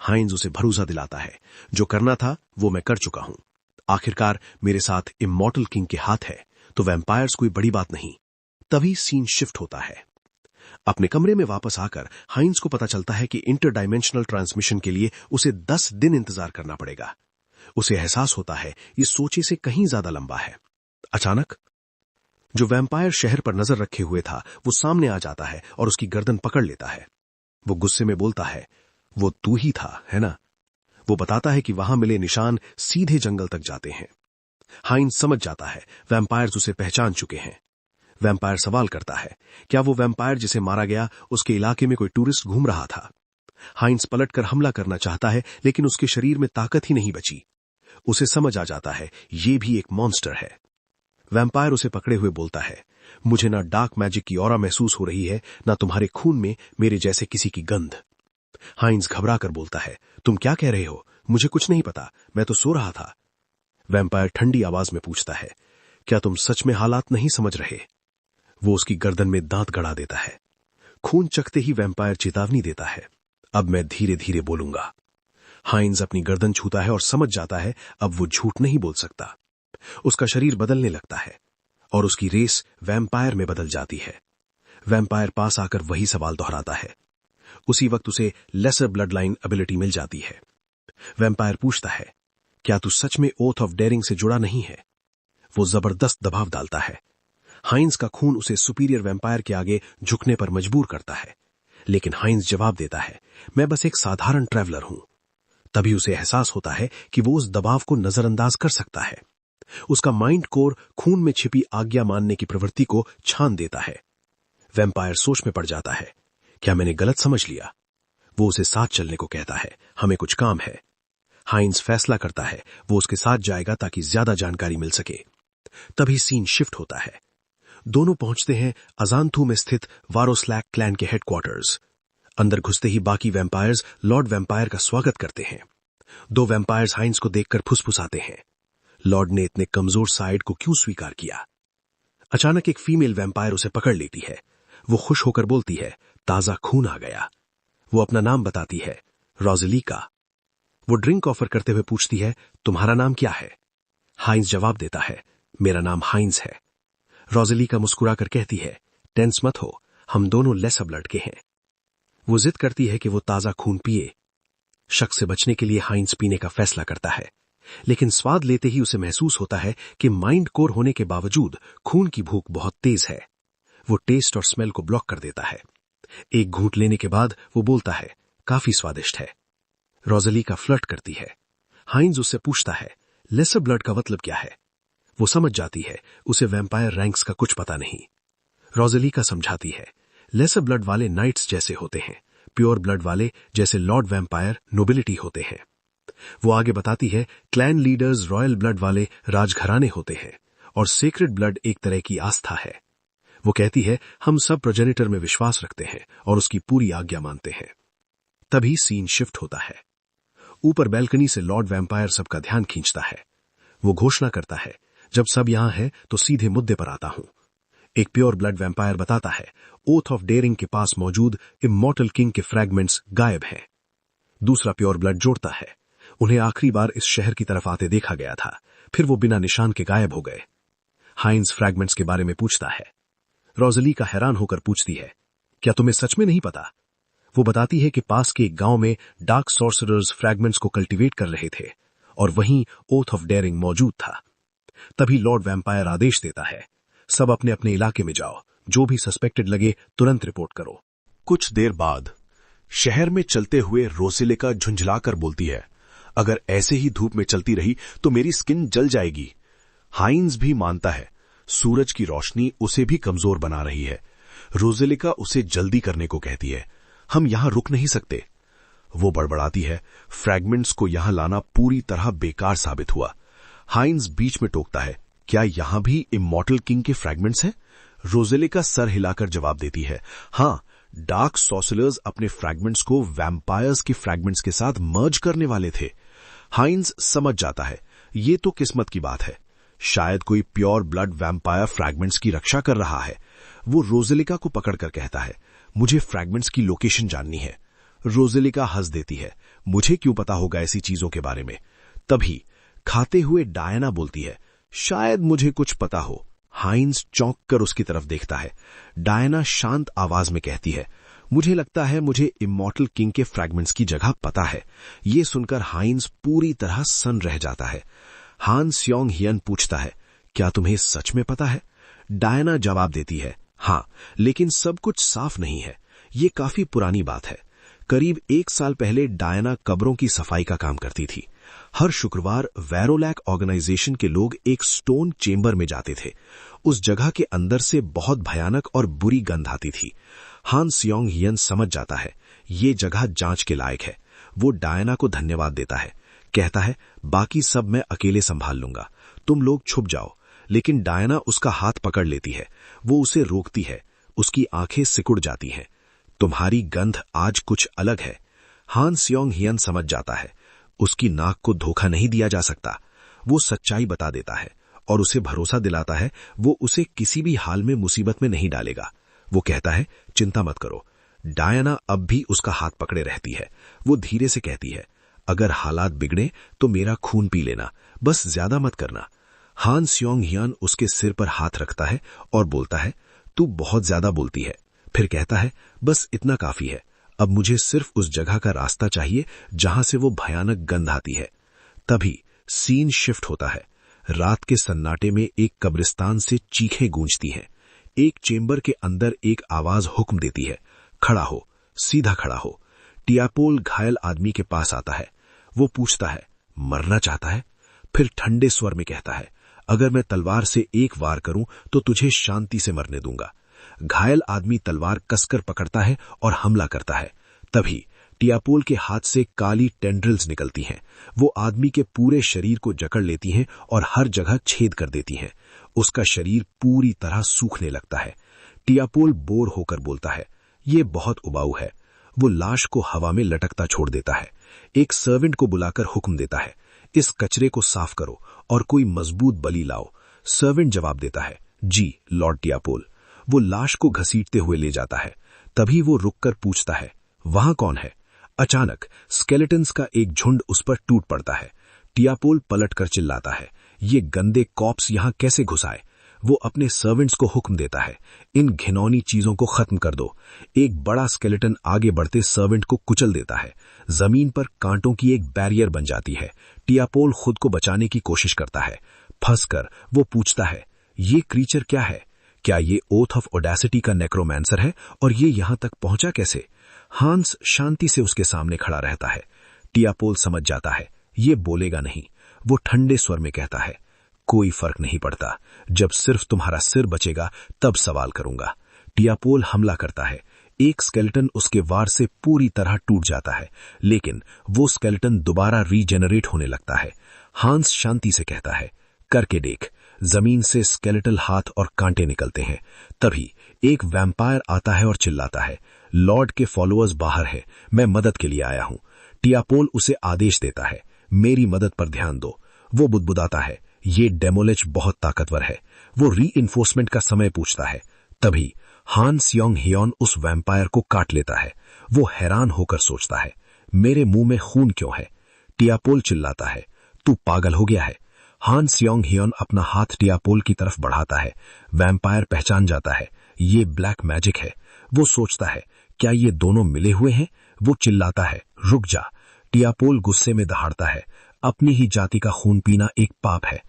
D: हाइंस उसे भरोसा दिलाता है, जो करना था वो मैं कर चुका हूं। आखिरकार मेरे साथ इमॉर्टल किंग के हाथ है, तो वैम्पायर्स कोई बड़ी बात नहीं। तभी सीन शिफ्ट होता है। अपने कमरे में वापस आकर हाइंस को पता चलता है कि इंटरडायमेंशनल ट्रांसमिशन के लिए उसे 10 दिन इंतजार करना पड़ेगा। उसे एहसास होता है ये सोचे से कहीं ज्यादा लंबा है। अचानक जो वैम्पायर शहर पर नजर रखे हुए था वो सामने आ जाता है और उसकी गर्दन पकड़ लेता है। वो गुस्से में बोलता है, वो तू ही था, है ना? वो बताता है कि वहां मिले निशान सीधे जंगल तक जाते हैं। हाइंस समझ जाता है वैम्पायर्स उसे पहचान चुके हैं। वैम्पायर सवाल करता है, क्या वो वैम्पायर जिसे मारा गया उसके इलाके में कोई टूरिस्ट घूम रहा था? हाइंस पलटकर हमला करना चाहता है, लेकिन उसके शरीर में ताकत ही नहीं बची। उसे समझ आ जाता है ये भी एक मॉन्स्टर है। वैम्पायर उसे पकड़े हुए बोलता है, मुझे ना डार्क मैजिक की ऑरा महसूस हो रही है, ना तुम्हारे खून में मेरे जैसे किसी की गंध। हाइंस घबरा कर बोलता है, तुम क्या कह रहे हो? मुझे कुछ नहीं पता, मैं तो सो रहा था। वैम्पायर ठंडी आवाज में पूछता है, क्या तुम सच में हालात नहीं समझ रहे? वो उसकी गर्दन में दांत गड़ा देता है। खून चखते ही वैम्पायर चेतावनी देता है, अब मैं धीरे धीरे बोलूंगा। हाइंस अपनी गर्दन छूता है और समझ जाता है अब वो झूठ नहीं बोल सकता। उसका शरीर बदलने लगता है और उसकी रेस वैम्पायर में बदल जाती है। वैम्पायर पास आकर वही सवाल दोहराता है। उसी वक्त उसे लेसर ब्लड लाइन एबिलिटी मिल जाती है। वैम्पायर पूछता है, क्या तू सच में ओथ ऑफ डेयरिंग से जुड़ा नहीं है? वो जबरदस्त दबाव डालता है। हाइंस का खून उसे सुपीरियर वैम्पायर के आगे झुकने पर मजबूर करता है, लेकिन हाइंस जवाब देता है, मैं बस एक साधारण ट्रैवलर हूं। तभी उसे एहसास होता है कि वो उस दबाव को नजरअंदाज कर सकता है। उसका माइंड कोर खून में छिपी आज्ञा मानने की प्रवृत्ति को छान देता है। वैम्पायर सोच में पड़ जाता है, क्या मैंने गलत समझ लिया? वो उसे साथ चलने को कहता है, हमें कुछ काम है। हाइंस फैसला करता है वो उसके साथ जाएगा ताकि ज्यादा जानकारी मिल सके। तभी सीन शिफ्ट होता है। दोनों पहुंचते हैं अजांथू में स्थित वारोस्लैक क्लैन के हेडक्वार्टर्स। अंदर घुसते ही बाकी वैम्पायर्स लॉर्ड वैम्पायर का स्वागत करते हैं। 2 वैम्पायर्स हाइंस को देखकर फुसफुसाते हैं, लॉर्ड ने इतने कमजोर साइड को क्यों स्वीकार किया? अचानक एक फीमेल वैम्पायर उसे पकड़ लेती है। वो खुश होकर बोलती है, ताजा खून आ गया। वो अपना नाम बताती है, रोजेलिका। वो ड्रिंक ऑफर करते हुए पूछती है, तुम्हारा नाम क्या है? हाइंस जवाब देता है, मेरा नाम हाइंस है। रोजेलिका मुस्कुराकर कहती है, टेंस मत हो, हम दोनों लेसर ब्लड के हैं। वो जिद करती है कि वो ताजा खून पिए। शक से बचने के लिए हाइंस पीने का फैसला करता है, लेकिन स्वाद लेते ही उसे महसूस होता है कि माइंड कोर होने के बावजूद खून की भूख बहुत तेज है। वो टेस्ट और स्मेल को ब्लॉक कर देता है। एक घूंट लेने के बाद वो बोलता है, काफी स्वादिष्ट है। रोजेलिका फ्लर्ट करती है। हाइंस उससे पूछता है, लेसर ब्लड का मतलब क्या है? वो समझ जाती है उसे वैम्पायर रैंक्स का कुछ पता नहीं। रोजेलिका समझाती है, लेसर ब्लड वाले नाइट्स जैसे होते हैं, प्योर ब्लड वाले जैसे लॉर्ड वैम्पायर नोबिलिटी होते हैं। वो आगे बताती है, क्लैन लीडर्स रॉयल ब्लड वाले राजघराने होते हैं और सेक्रेड ब्लड एक तरह की आस्था है। वो कहती है, हम सब प्रोजेनिटर में विश्वास रखते हैं और उसकी पूरी आज्ञा मानते हैं। तभी सीन शिफ्ट होता है। ऊपर बैल्कनी से लॉर्ड वैम्पायर सबका ध्यान खींचता है। वो घोषणा करता है, जब सब यहां है तो सीधे मुद्दे पर आता हूं। एक प्योर ब्लड वैम्पायर बताता है, ओथ ऑफ डेयरिंग के पास मौजूद इमॉर्टल किंग के फ्रैगमेंट्स गायब हैं। दूसरा प्योर ब्लड जोड़ता है, उन्हें आखिरी बार इस शहर की तरफ आते देखा गया था, फिर वो बिना निशान के गायब हो गए। हाइंस फ्रैगमेंट्स के बारे में पूछता है। रोजेलिका हैरान होकर पूछती है, क्या तुम्हें सच में नहीं पता? वो बताती है कि पास के एक गांव में डार्क सॉर्सरर्स फ्रैगमेंट्स को कल्टीवेट कर रहे थे और वहीं ओथ ऑफ डेयरिंग मौजूद था। तभी लॉर्ड वैम्पायर आदेश देता है, सब अपने अपने इलाके में जाओ, जो भी सस्पेक्टेड लगे तुरंत रिपोर्ट करो। कुछ देर बाद शहर में चलते हुए रोसेलिका झुंझलाकर बोलती है, अगर ऐसे ही धूप में चलती रही तो मेरी स्किन जल जाएगी। हाइंस भी मानता है, सूरज की रोशनी उसे भी कमजोर बना रही है। रोसेलिका उसे जल्दी करने को कहती है, हम यहां रुक नहीं सकते। वो बड़बड़ाती है, फ्रैगमेंट्स को यहां लाना पूरी तरह बेकार साबित हुआ। हाइंस बीच में टोकता है, क्या यहां भी इमॉर्टल किंग के फ्रैगमेंट्स हैं? रोसेलिका सर हिलाकर जवाब देती है, हां, डार्क सॉर्सरर्स अपने फ्रैगमेंट्स को वैम्पायर्स के फ्रैगमेंट्स के साथ मर्ज करने वाले थे। हाइंस समझ जाता है, ये तो किस्मत की बात है, शायद कोई प्योर ब्लड वैम्पायर फ्रैगमेंट्स की रक्षा कर रहा है। वो रोसेलिका को पकड़कर कहता है, मुझे फ्रैगमेंट्स की लोकेशन जाननी है। रोसेलिका हंस देती है, मुझे क्यों पता होगा ऐसी चीजों के बारे में। तभी खाते हुए डायना बोलती है, शायद मुझे कुछ पता हो। हाइंस चौंक कर उसकी तरफ देखता है। डायना शांत आवाज में कहती है, मुझे लगता है मुझे इमॉर्टल किंग के फ्रैगमेंट्स की जगह पता है। ये सुनकर हाइंस पूरी तरह सन्न रह जाता है। हान स्योंग हियन पूछता है, क्या तुम्हें सच में पता है? डायना जवाब देती है, हां, लेकिन सब कुछ साफ नहीं है। ये काफी पुरानी बात है। करीब 1 साल पहले डायना कब्रों की सफाई का काम करती थी। हर शुक्रवार वैरोलैक ऑर्गेनाइजेशन के लोग एक स्टोन चेंबर में जाते थे। उस जगह के अंदर से बहुत भयानक और बुरी गंध आती थी। हान स्योंग हियन समझ जाता है, ये जगह जांच के लायक है। वो डायना को धन्यवाद देता है, कहता है, बाकी सब मैं अकेले संभाल लूंगा, तुम लोग छुप जाओ। लेकिन डायना उसका हाथ पकड़ लेती है। वो उसे रोकती है। उसकी आंखें सिकुड़ जाती हैं। तुम्हारी गंध आज कुछ अलग है। हान स्योंग हियन समझ जाता है, उसकी नाक को धोखा नहीं दिया जा सकता। वो सच्चाई बता देता है और उसे भरोसा दिलाता है वो उसे किसी भी हाल में मुसीबत में नहीं डालेगा। वो कहता है, चिंता मत करो। डायना अब भी उसका हाथ पकड़े रहती है। वो धीरे से कहती है, अगर हालात बिगड़े तो मेरा खून पी लेना, बस ज्यादा मत करना। हान स्योंग हियन उसके सिर पर हाथ रखता है और बोलता है, तू बहुत ज्यादा बोलती है। फिर कहता है, बस इतना काफी है, अब मुझे सिर्फ उस जगह का रास्ता चाहिए जहां से वो भयानक गंध आती है। तभी सीन शिफ्ट होता है। रात के सन्नाटे में एक कब्रिस्तान से चीखें गूंजती हैं। एक चेंबर के अंदर एक आवाज हुक्म देती है, खड़ा हो, सीधा खड़ा हो। टियापोल घायल आदमी के पास आता है। वो पूछता है, मरना चाहता है? फिर ठंडे स्वर में कहता है, अगर मैं तलवार से एक वार करूं तो तुझे शांति से मरने दूंगा। घायल आदमी तलवार कसकर पकड़ता है और हमला करता है। तभी टियापोल के हाथ से काली टेंड्रिल्स निकलती हैं। वो आदमी के पूरे शरीर को जकड़ लेती हैं और हर जगह छेद कर देती हैं। उसका शरीर पूरी तरह सूखने लगता है। टियापोल बोर होकर बोलता है, ये बहुत उबाऊ है। वो लाश को हवा में लटकता छोड़ देता है। एक सर्वेंट को बुलाकर हुक्म देता है, इस कचरे को साफ करो और कोई मजबूत बलि लाओ। सर्वेंट जवाब देता है, जी लॉर्ड टियापोल। वो लाश को घसीटते हुए ले जाता है। तभी वो रुककर पूछता है, वहां कौन है? अचानक स्केलेटन्स का एक झुंड उस पर टूट पड़ता है। टियापोल पलटकर चिल्लाता है, ये गंदे कॉप्स यहां कैसे घुस आए? वो अपने सर्वेंट्स को हुक्म देता है, इन घिनौनी चीजों को खत्म कर दो। एक बड़ा स्केलेटन आगे बढ़ते सर्वेंट को कुचल देता है। जमीन पर कांटों की एक बैरियर बन जाती है। टियापोल खुद को बचाने की कोशिश करता है। फंसकर वो पूछता है, ये क्रीचर क्या है? क्या ये ओथ ऑफ ओडेसिटी का नेक्रोमैंसर है और ये यहां तक पहुंचा कैसे? हांस शांति से उसके सामने खड़ा रहता है। टियापोल समझ जाता है, ये बोलेगा नहीं। वो ठंडे स्वर में कहता है, कोई फर्क नहीं पड़ता, जब सिर्फ तुम्हारा सिर बचेगा तब सवाल करूंगा। टियापोल हमला करता है। एक स्केलेटन उसके वार से पूरी तरह टूट जाता है, लेकिन वो स्केलेटन दोबारा रीजेनरेट होने लगता है। हांस शांति से कहता है, करके देख। जमीन से स्केलेटल हाथ और कांटे निकलते हैं। तभी एक वैम्पायर आता है और चिल्लाता है, लॉर्ड के फॉलोअर्स बाहर हैं, मैं मदद के लिए आया हूं। टियापोल उसे आदेश देता है, मेरी मदद पर ध्यान दो। वो बुदबुदाता है, ये डेमोलिच बहुत ताकतवर है। वो रीइंफोर्समेंट का समय पूछता है। तभी हान स्योंग हियन उस वैम्पायर को काट लेता है। वो हैरान होकर सोचता है, मेरे मुंह में खून क्यों है? टियापोल चिल्लाता है, तू पागल हो गया है। हान स्योंग हियन अपना हाथ टियापोल की तरफ बढ़ाता है। वैम्पायर पहचान जाता है, ये ब्लैक मैजिक है। वो सोचता है, क्या ये दोनों मिले हुए हैं? वो चिल्लाता है, रुक जा। टियापोल गुस्से में दहाड़ता है, अपनी ही जाति का खून पीना एक पाप है।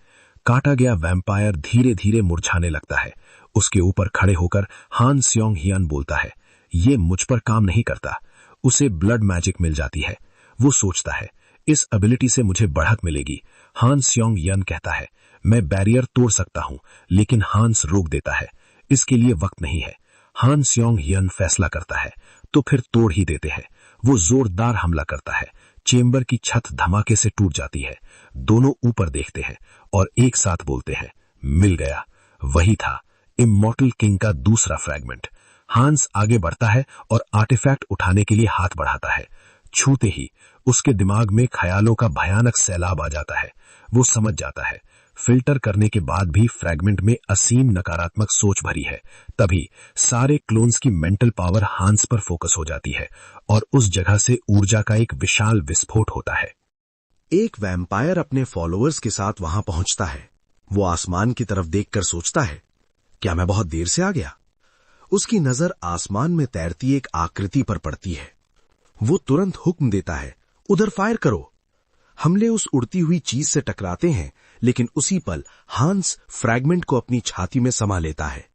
A: काटा गया वैम्पायर धीरे धीरे मुरझाने लगता है। उसके ऊपर खड़े होकर हान स्योंग हियन बोलता है, ये मुझ पर काम नहीं करता। उसे ब्लड मैजिक मिल जाती है। वो सोचता है, इस एबिलिटी से मुझे बढ़त मिलेगी। हान स्योंग हियन कहता है, मैं बैरियर तोड़ सकता हूं, लेकिन हांस रोक देता है, इसके लिए वक्त नहीं है। हान स्योंग हियन फैसला करता है, तो फिर तोड़ ही देते हैं। वो जोरदार हमला करता है। चेंबर की छत धमाके से टूट जाती है। दोनों ऊपर देखते हैं और एक साथ बोलते हैं, मिल गया। वही था इमॉर्टल किंग का दूसरा फ्रैगमेंट। हांस आगे बढ़ता है और आर्टिफैक्ट उठाने के लिए हाथ बढ़ाता है। छूते ही उसके दिमाग में ख्यालों का भयानक सैलाब आ जाता है। वो समझ जाता है, फिल्टर करने के बाद भी फ्रैगमेंट में असीम नकारात्मक सोच भरी है। तभी सारे क्लोन्स की मेंटल पावर हांस पर फोकस हो जाती है और उस जगह से ऊर्जा का एक विशाल विस्फोट होता है।
D: एक वैम्पायर अपने फॉलोअर्स के साथ वहां पहुंचता है। वो आसमान की तरफ देखकर सोचता है, क्या मैं बहुत देर से आ गया? उसकी नजर आसमान में तैरती एक आकृति पर पड़ती है। वो तुरंत हुक्म देता है, उधर फायर करो। हमले उस उड़ती हुई चीज से टकराते हैं, लेकिन उसी पल हांस फ्रैगमेंट को अपनी छाती में समा लेता है।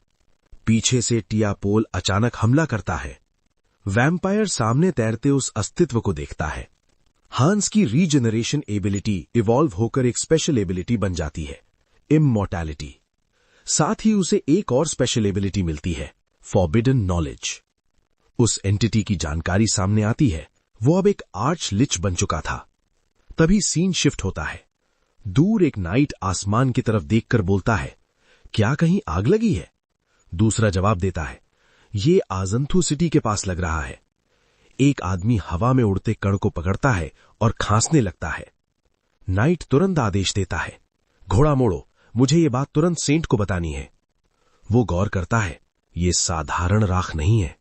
D: पीछे से टियापोल अचानक हमला करता है। वैम्पायर सामने तैरते उस अस्तित्व को देखता है। हांस की रीजनरेशन एबिलिटी इवॉल्व होकर एक स्पेशल एबिलिटी बन जाती है, इमॉर्टैलिटी। साथ ही उसे एक और स्पेशल एबिलिटी मिलती है, फॉरबिडन नॉलेज। उस एंटिटी की जानकारी सामने आती है। वो अब एक आर्च लिच बन चुका था। तभी सीन शिफ्ट होता है। दूर एक नाइट आसमान की तरफ देखकर बोलता है, क्या कहीं आग लगी है? दूसरा जवाब देता है, ये आजंथु सिटी के पास लग रहा है। एक आदमी हवा में उड़ते कण को पकड़ता है और खांसने लगता है। नाइट तुरंत आदेश देता है, घोड़ा मोड़ो, मुझे ये बात तुरंत सेंट को बतानी है। वो गौर करता है, ये साधारण राख नहीं है।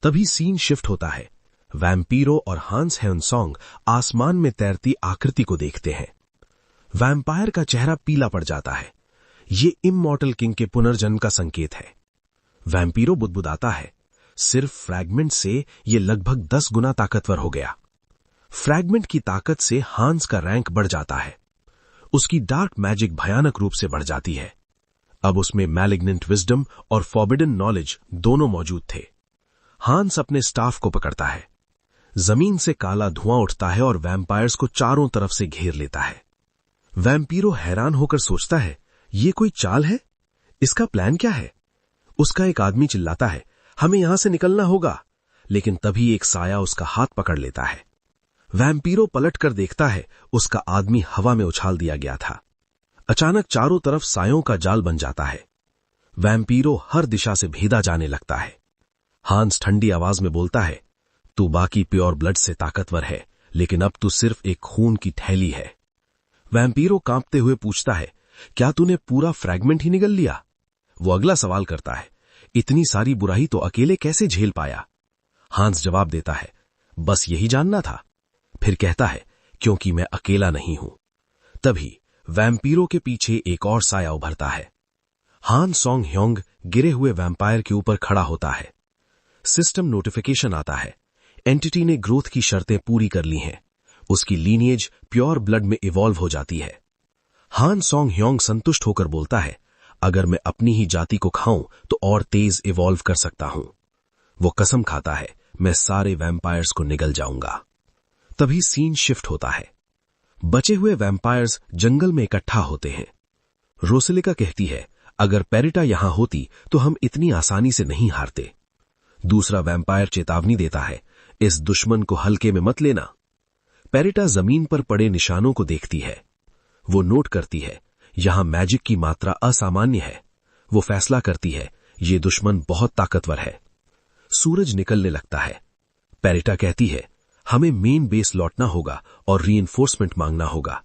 D: तभी सीन शिफ्ट होता है। वैम्पीरो और हांस हेउनसोंग आसमान में तैरती आकृति को देखते हैं। वैम्पायर का चेहरा पीला पड़ जाता है। ये इमॉर्टल किंग के पुनर्जन्म का संकेत है। वैम्पीरो बुदबुदाता है, सिर्फ फ्रैगमेंट से ये लगभग 10 गुना ताकतवर हो गया। फ्रैगमेंट की ताकत से हांस का रैंक बढ़ जाता है। उसकी डार्क मैजिक भयानक रूप से बढ़ जाती है। अब उसमें मैलिग्नेंट विजडम और फॉरबिडन नॉलेज दोनों मौजूद थे। हांस अपने स्टाफ को पकड़ता है। जमीन से काला धुआं उठता है और वैम्पायर्स को चारों तरफ से घेर लेता है। वैम्पीरो हैरान होकर सोचता है, ये कोई चाल है? इसका प्लान क्या है? उसका एक आदमी चिल्लाता है, हमें यहां से निकलना होगा। लेकिन तभी एक साया उसका हाथ पकड़ लेता है। वैम्पीरो पलट कर देखता है, उसका आदमी हवा में उछाल दिया गया था। अचानक चारों तरफ सायों का जाल बन जाता है। वैम्पीरो हर दिशा से भेदा जाने लगता है। हांस ठंडी आवाज में बोलता है, तू बाकी प्योर ब्लड से ताकतवर है, लेकिन अब तू सिर्फ एक खून की थैली है। वैम्पीरो कांपते हुए पूछता है, क्या तूने पूरा फ्रैगमेंट ही निगल लिया? वो अगला सवाल करता है, इतनी सारी बुराई तो अकेले कैसे झेल पाया? हांस जवाब देता है, बस यही जानना था। फिर कहता है, क्योंकि मैं अकेला नहीं हूं। तभी वैम्पीरो के पीछे एक और साया उभरता है। हान सॉन्ग ह्योंग गिरे हुए वैम्पायर के ऊपर खड़ा होता है। सिस्टम नोटिफिकेशन आता है, एंटिटी ने ग्रोथ की शर्तें पूरी कर ली हैं। उसकी लीनिएज प्योर ब्लड में इवॉल्व हो जाती है। हान सॉन्ग ह्योंग संतुष्ट होकर बोलता है, अगर मैं अपनी ही जाति को खाऊं तो और तेज इवॉल्व कर सकता हूं। वो कसम खाता है, मैं सारे वैम्पायर्स को निगल जाऊंगा। तभी सीन शिफ्ट होता है। बचे हुए वैम्पायर्स जंगल में इकट्ठा होते हैं। रोसेलिका कहती है, अगर पेरिटा यहां होती तो हम इतनी आसानी से नहीं हारते। दूसरा वैम्पायर चेतावनी देता है, इस दुश्मन को हल्के में मत लेना। पेरिटा जमीन पर पड़े निशानों को देखती है। वो नोट करती है, यहां मैजिक की मात्रा असामान्य है। वो फैसला करती है, ये दुश्मन बहुत ताकतवर है। सूरज निकलने लगता है। पेरिटा कहती है, हमें मेन बेस लौटना होगा और रीइंफोर्समेंट मांगना होगा।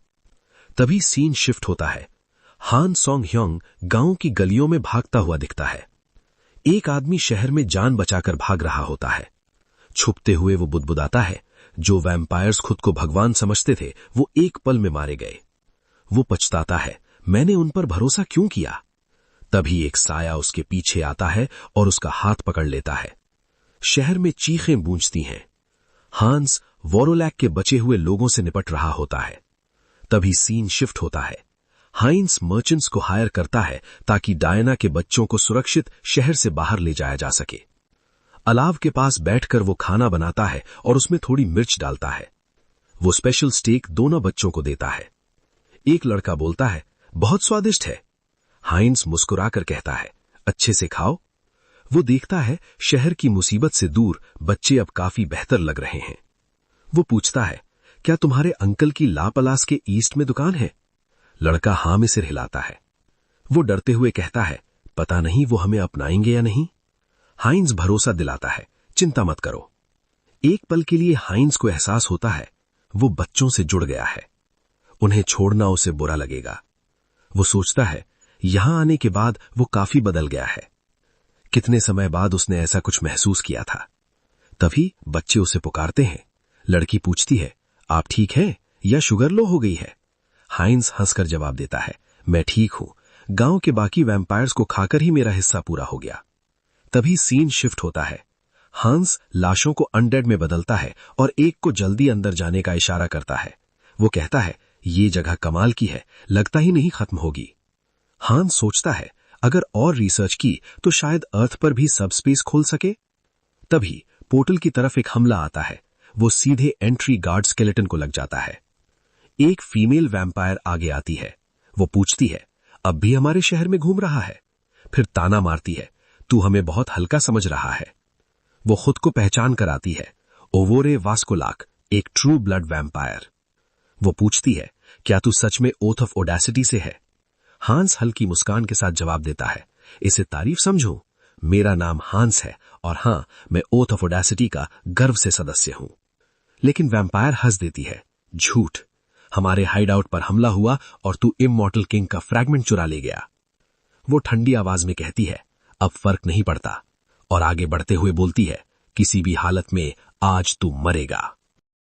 D: तभी सीन शिफ्ट होता है। हान सॉन्ग ह्योंग गांव की गलियों में भागता हुआ दिखता है। एक आदमी शहर में जान बचाकर भाग रहा होता है। छुपते हुए वो बुदबुदाता है, जो वैम्पायर्स खुद को भगवान समझते थे वो एक पल में मारे गए। वो पछताता है, मैंने उन पर भरोसा क्यों किया। तभी एक साया उसके पीछे आता है और उसका हाथ पकड़ लेता है। शहर में चीखें गूंजती हैं। हांस वोरोलैक के बचे हुए लोगों से निपट रहा होता है। तभी सीन शिफ्ट होता है।
C: हाइंस मर्चेंट्स को हायर करता है ताकि डायना के बच्चों को सुरक्षित शहर से बाहर ले जाया जा सके। अलाव के पास बैठकर वो खाना बनाता है और उसमें थोड़ी मिर्च डालता है। वो स्पेशल स्टेक दोनों बच्चों को देता है। एक लड़का बोलता है, बहुत स्वादिष्ट है। हाइंस मुस्कुराकर कहता है, अच्छे से खाओ। वो देखता है शहर की मुसीबत से दूर बच्चे अब काफी बेहतर लग रहे हैं। वो पूछता है, क्या तुम्हारे अंकल की लापलास के ईस्ट में दुकान है? लड़का हां में सिर हिलाता है। वो डरते हुए कहता है, पता नहीं वो हमें अपनाएंगे या नहीं। हाइंस भरोसा दिलाता है, चिंता मत करो। एक पल के लिए हाइंस को एहसास होता है वो बच्चों से जुड़ गया है। उन्हें छोड़ना उसे बुरा लगेगा। वो सोचता है यहां आने के बाद वो काफी बदल गया है। कितने समय बाद उसने ऐसा कुछ महसूस किया था। तभी बच्चे उसे पुकारते हैं। लड़की पूछती है, आप ठीक हैं या शुगर लो हो गई है? हाइंस हंसकर जवाब देता है, मैं ठीक हूं। गांव के बाकी वैम्पायर्स को खाकर ही मेरा हिस्सा पूरा हो गया। तभी सीन शिफ्ट होता है। हांस लाशों को अनडेड में बदलता है और एक को जल्दी अंदर जाने का इशारा करता है। वो कहता है, ये जगह कमाल की है, लगता ही नहीं खत्म होगी। हांस सोचता है अगर और रिसर्च की तो शायद अर्थ पर भी सब स्पेस खोल सके। तभी पोर्टल की तरफ एक हमला आता है। वो सीधे एंट्री गार्ड स्केलेटन को लग जाता है। एक फीमेल वैम्पायर आगे आती है। वो पूछती है, अब भी हमारे शहर में घूम रहा है? फिर ताना मारती है, तू हमें बहुत हल्का समझ रहा है। वो खुद को पहचान कर आती है, ओवोरे वास्कोलाक, एक ट्रू ब्लड वैम्पायर। वो पूछती है, क्या तू सच में ओथ ऑफ ओडेसिटी से है? हांस हल्की मुस्कान के साथ जवाब देता है, इसे तारीफ समझो। मेरा नाम हांस है और हां, मैं ओथ ऑफ ओडेसिटी का गर्व से सदस्य हूं। लेकिन वैम्पायर हंस देती है, झूठ। हमारे हाइडआउट पर हमला हुआ और तू इममॉर्टल किंग का फ्रैगमेंट चुरा ले गया। वो ठंडी आवाज में कहती है, अब फर्क नहीं पड़ता, और आगे बढ़ते हुए बोलती है, किसी भी हालत में आज तू मरेगा।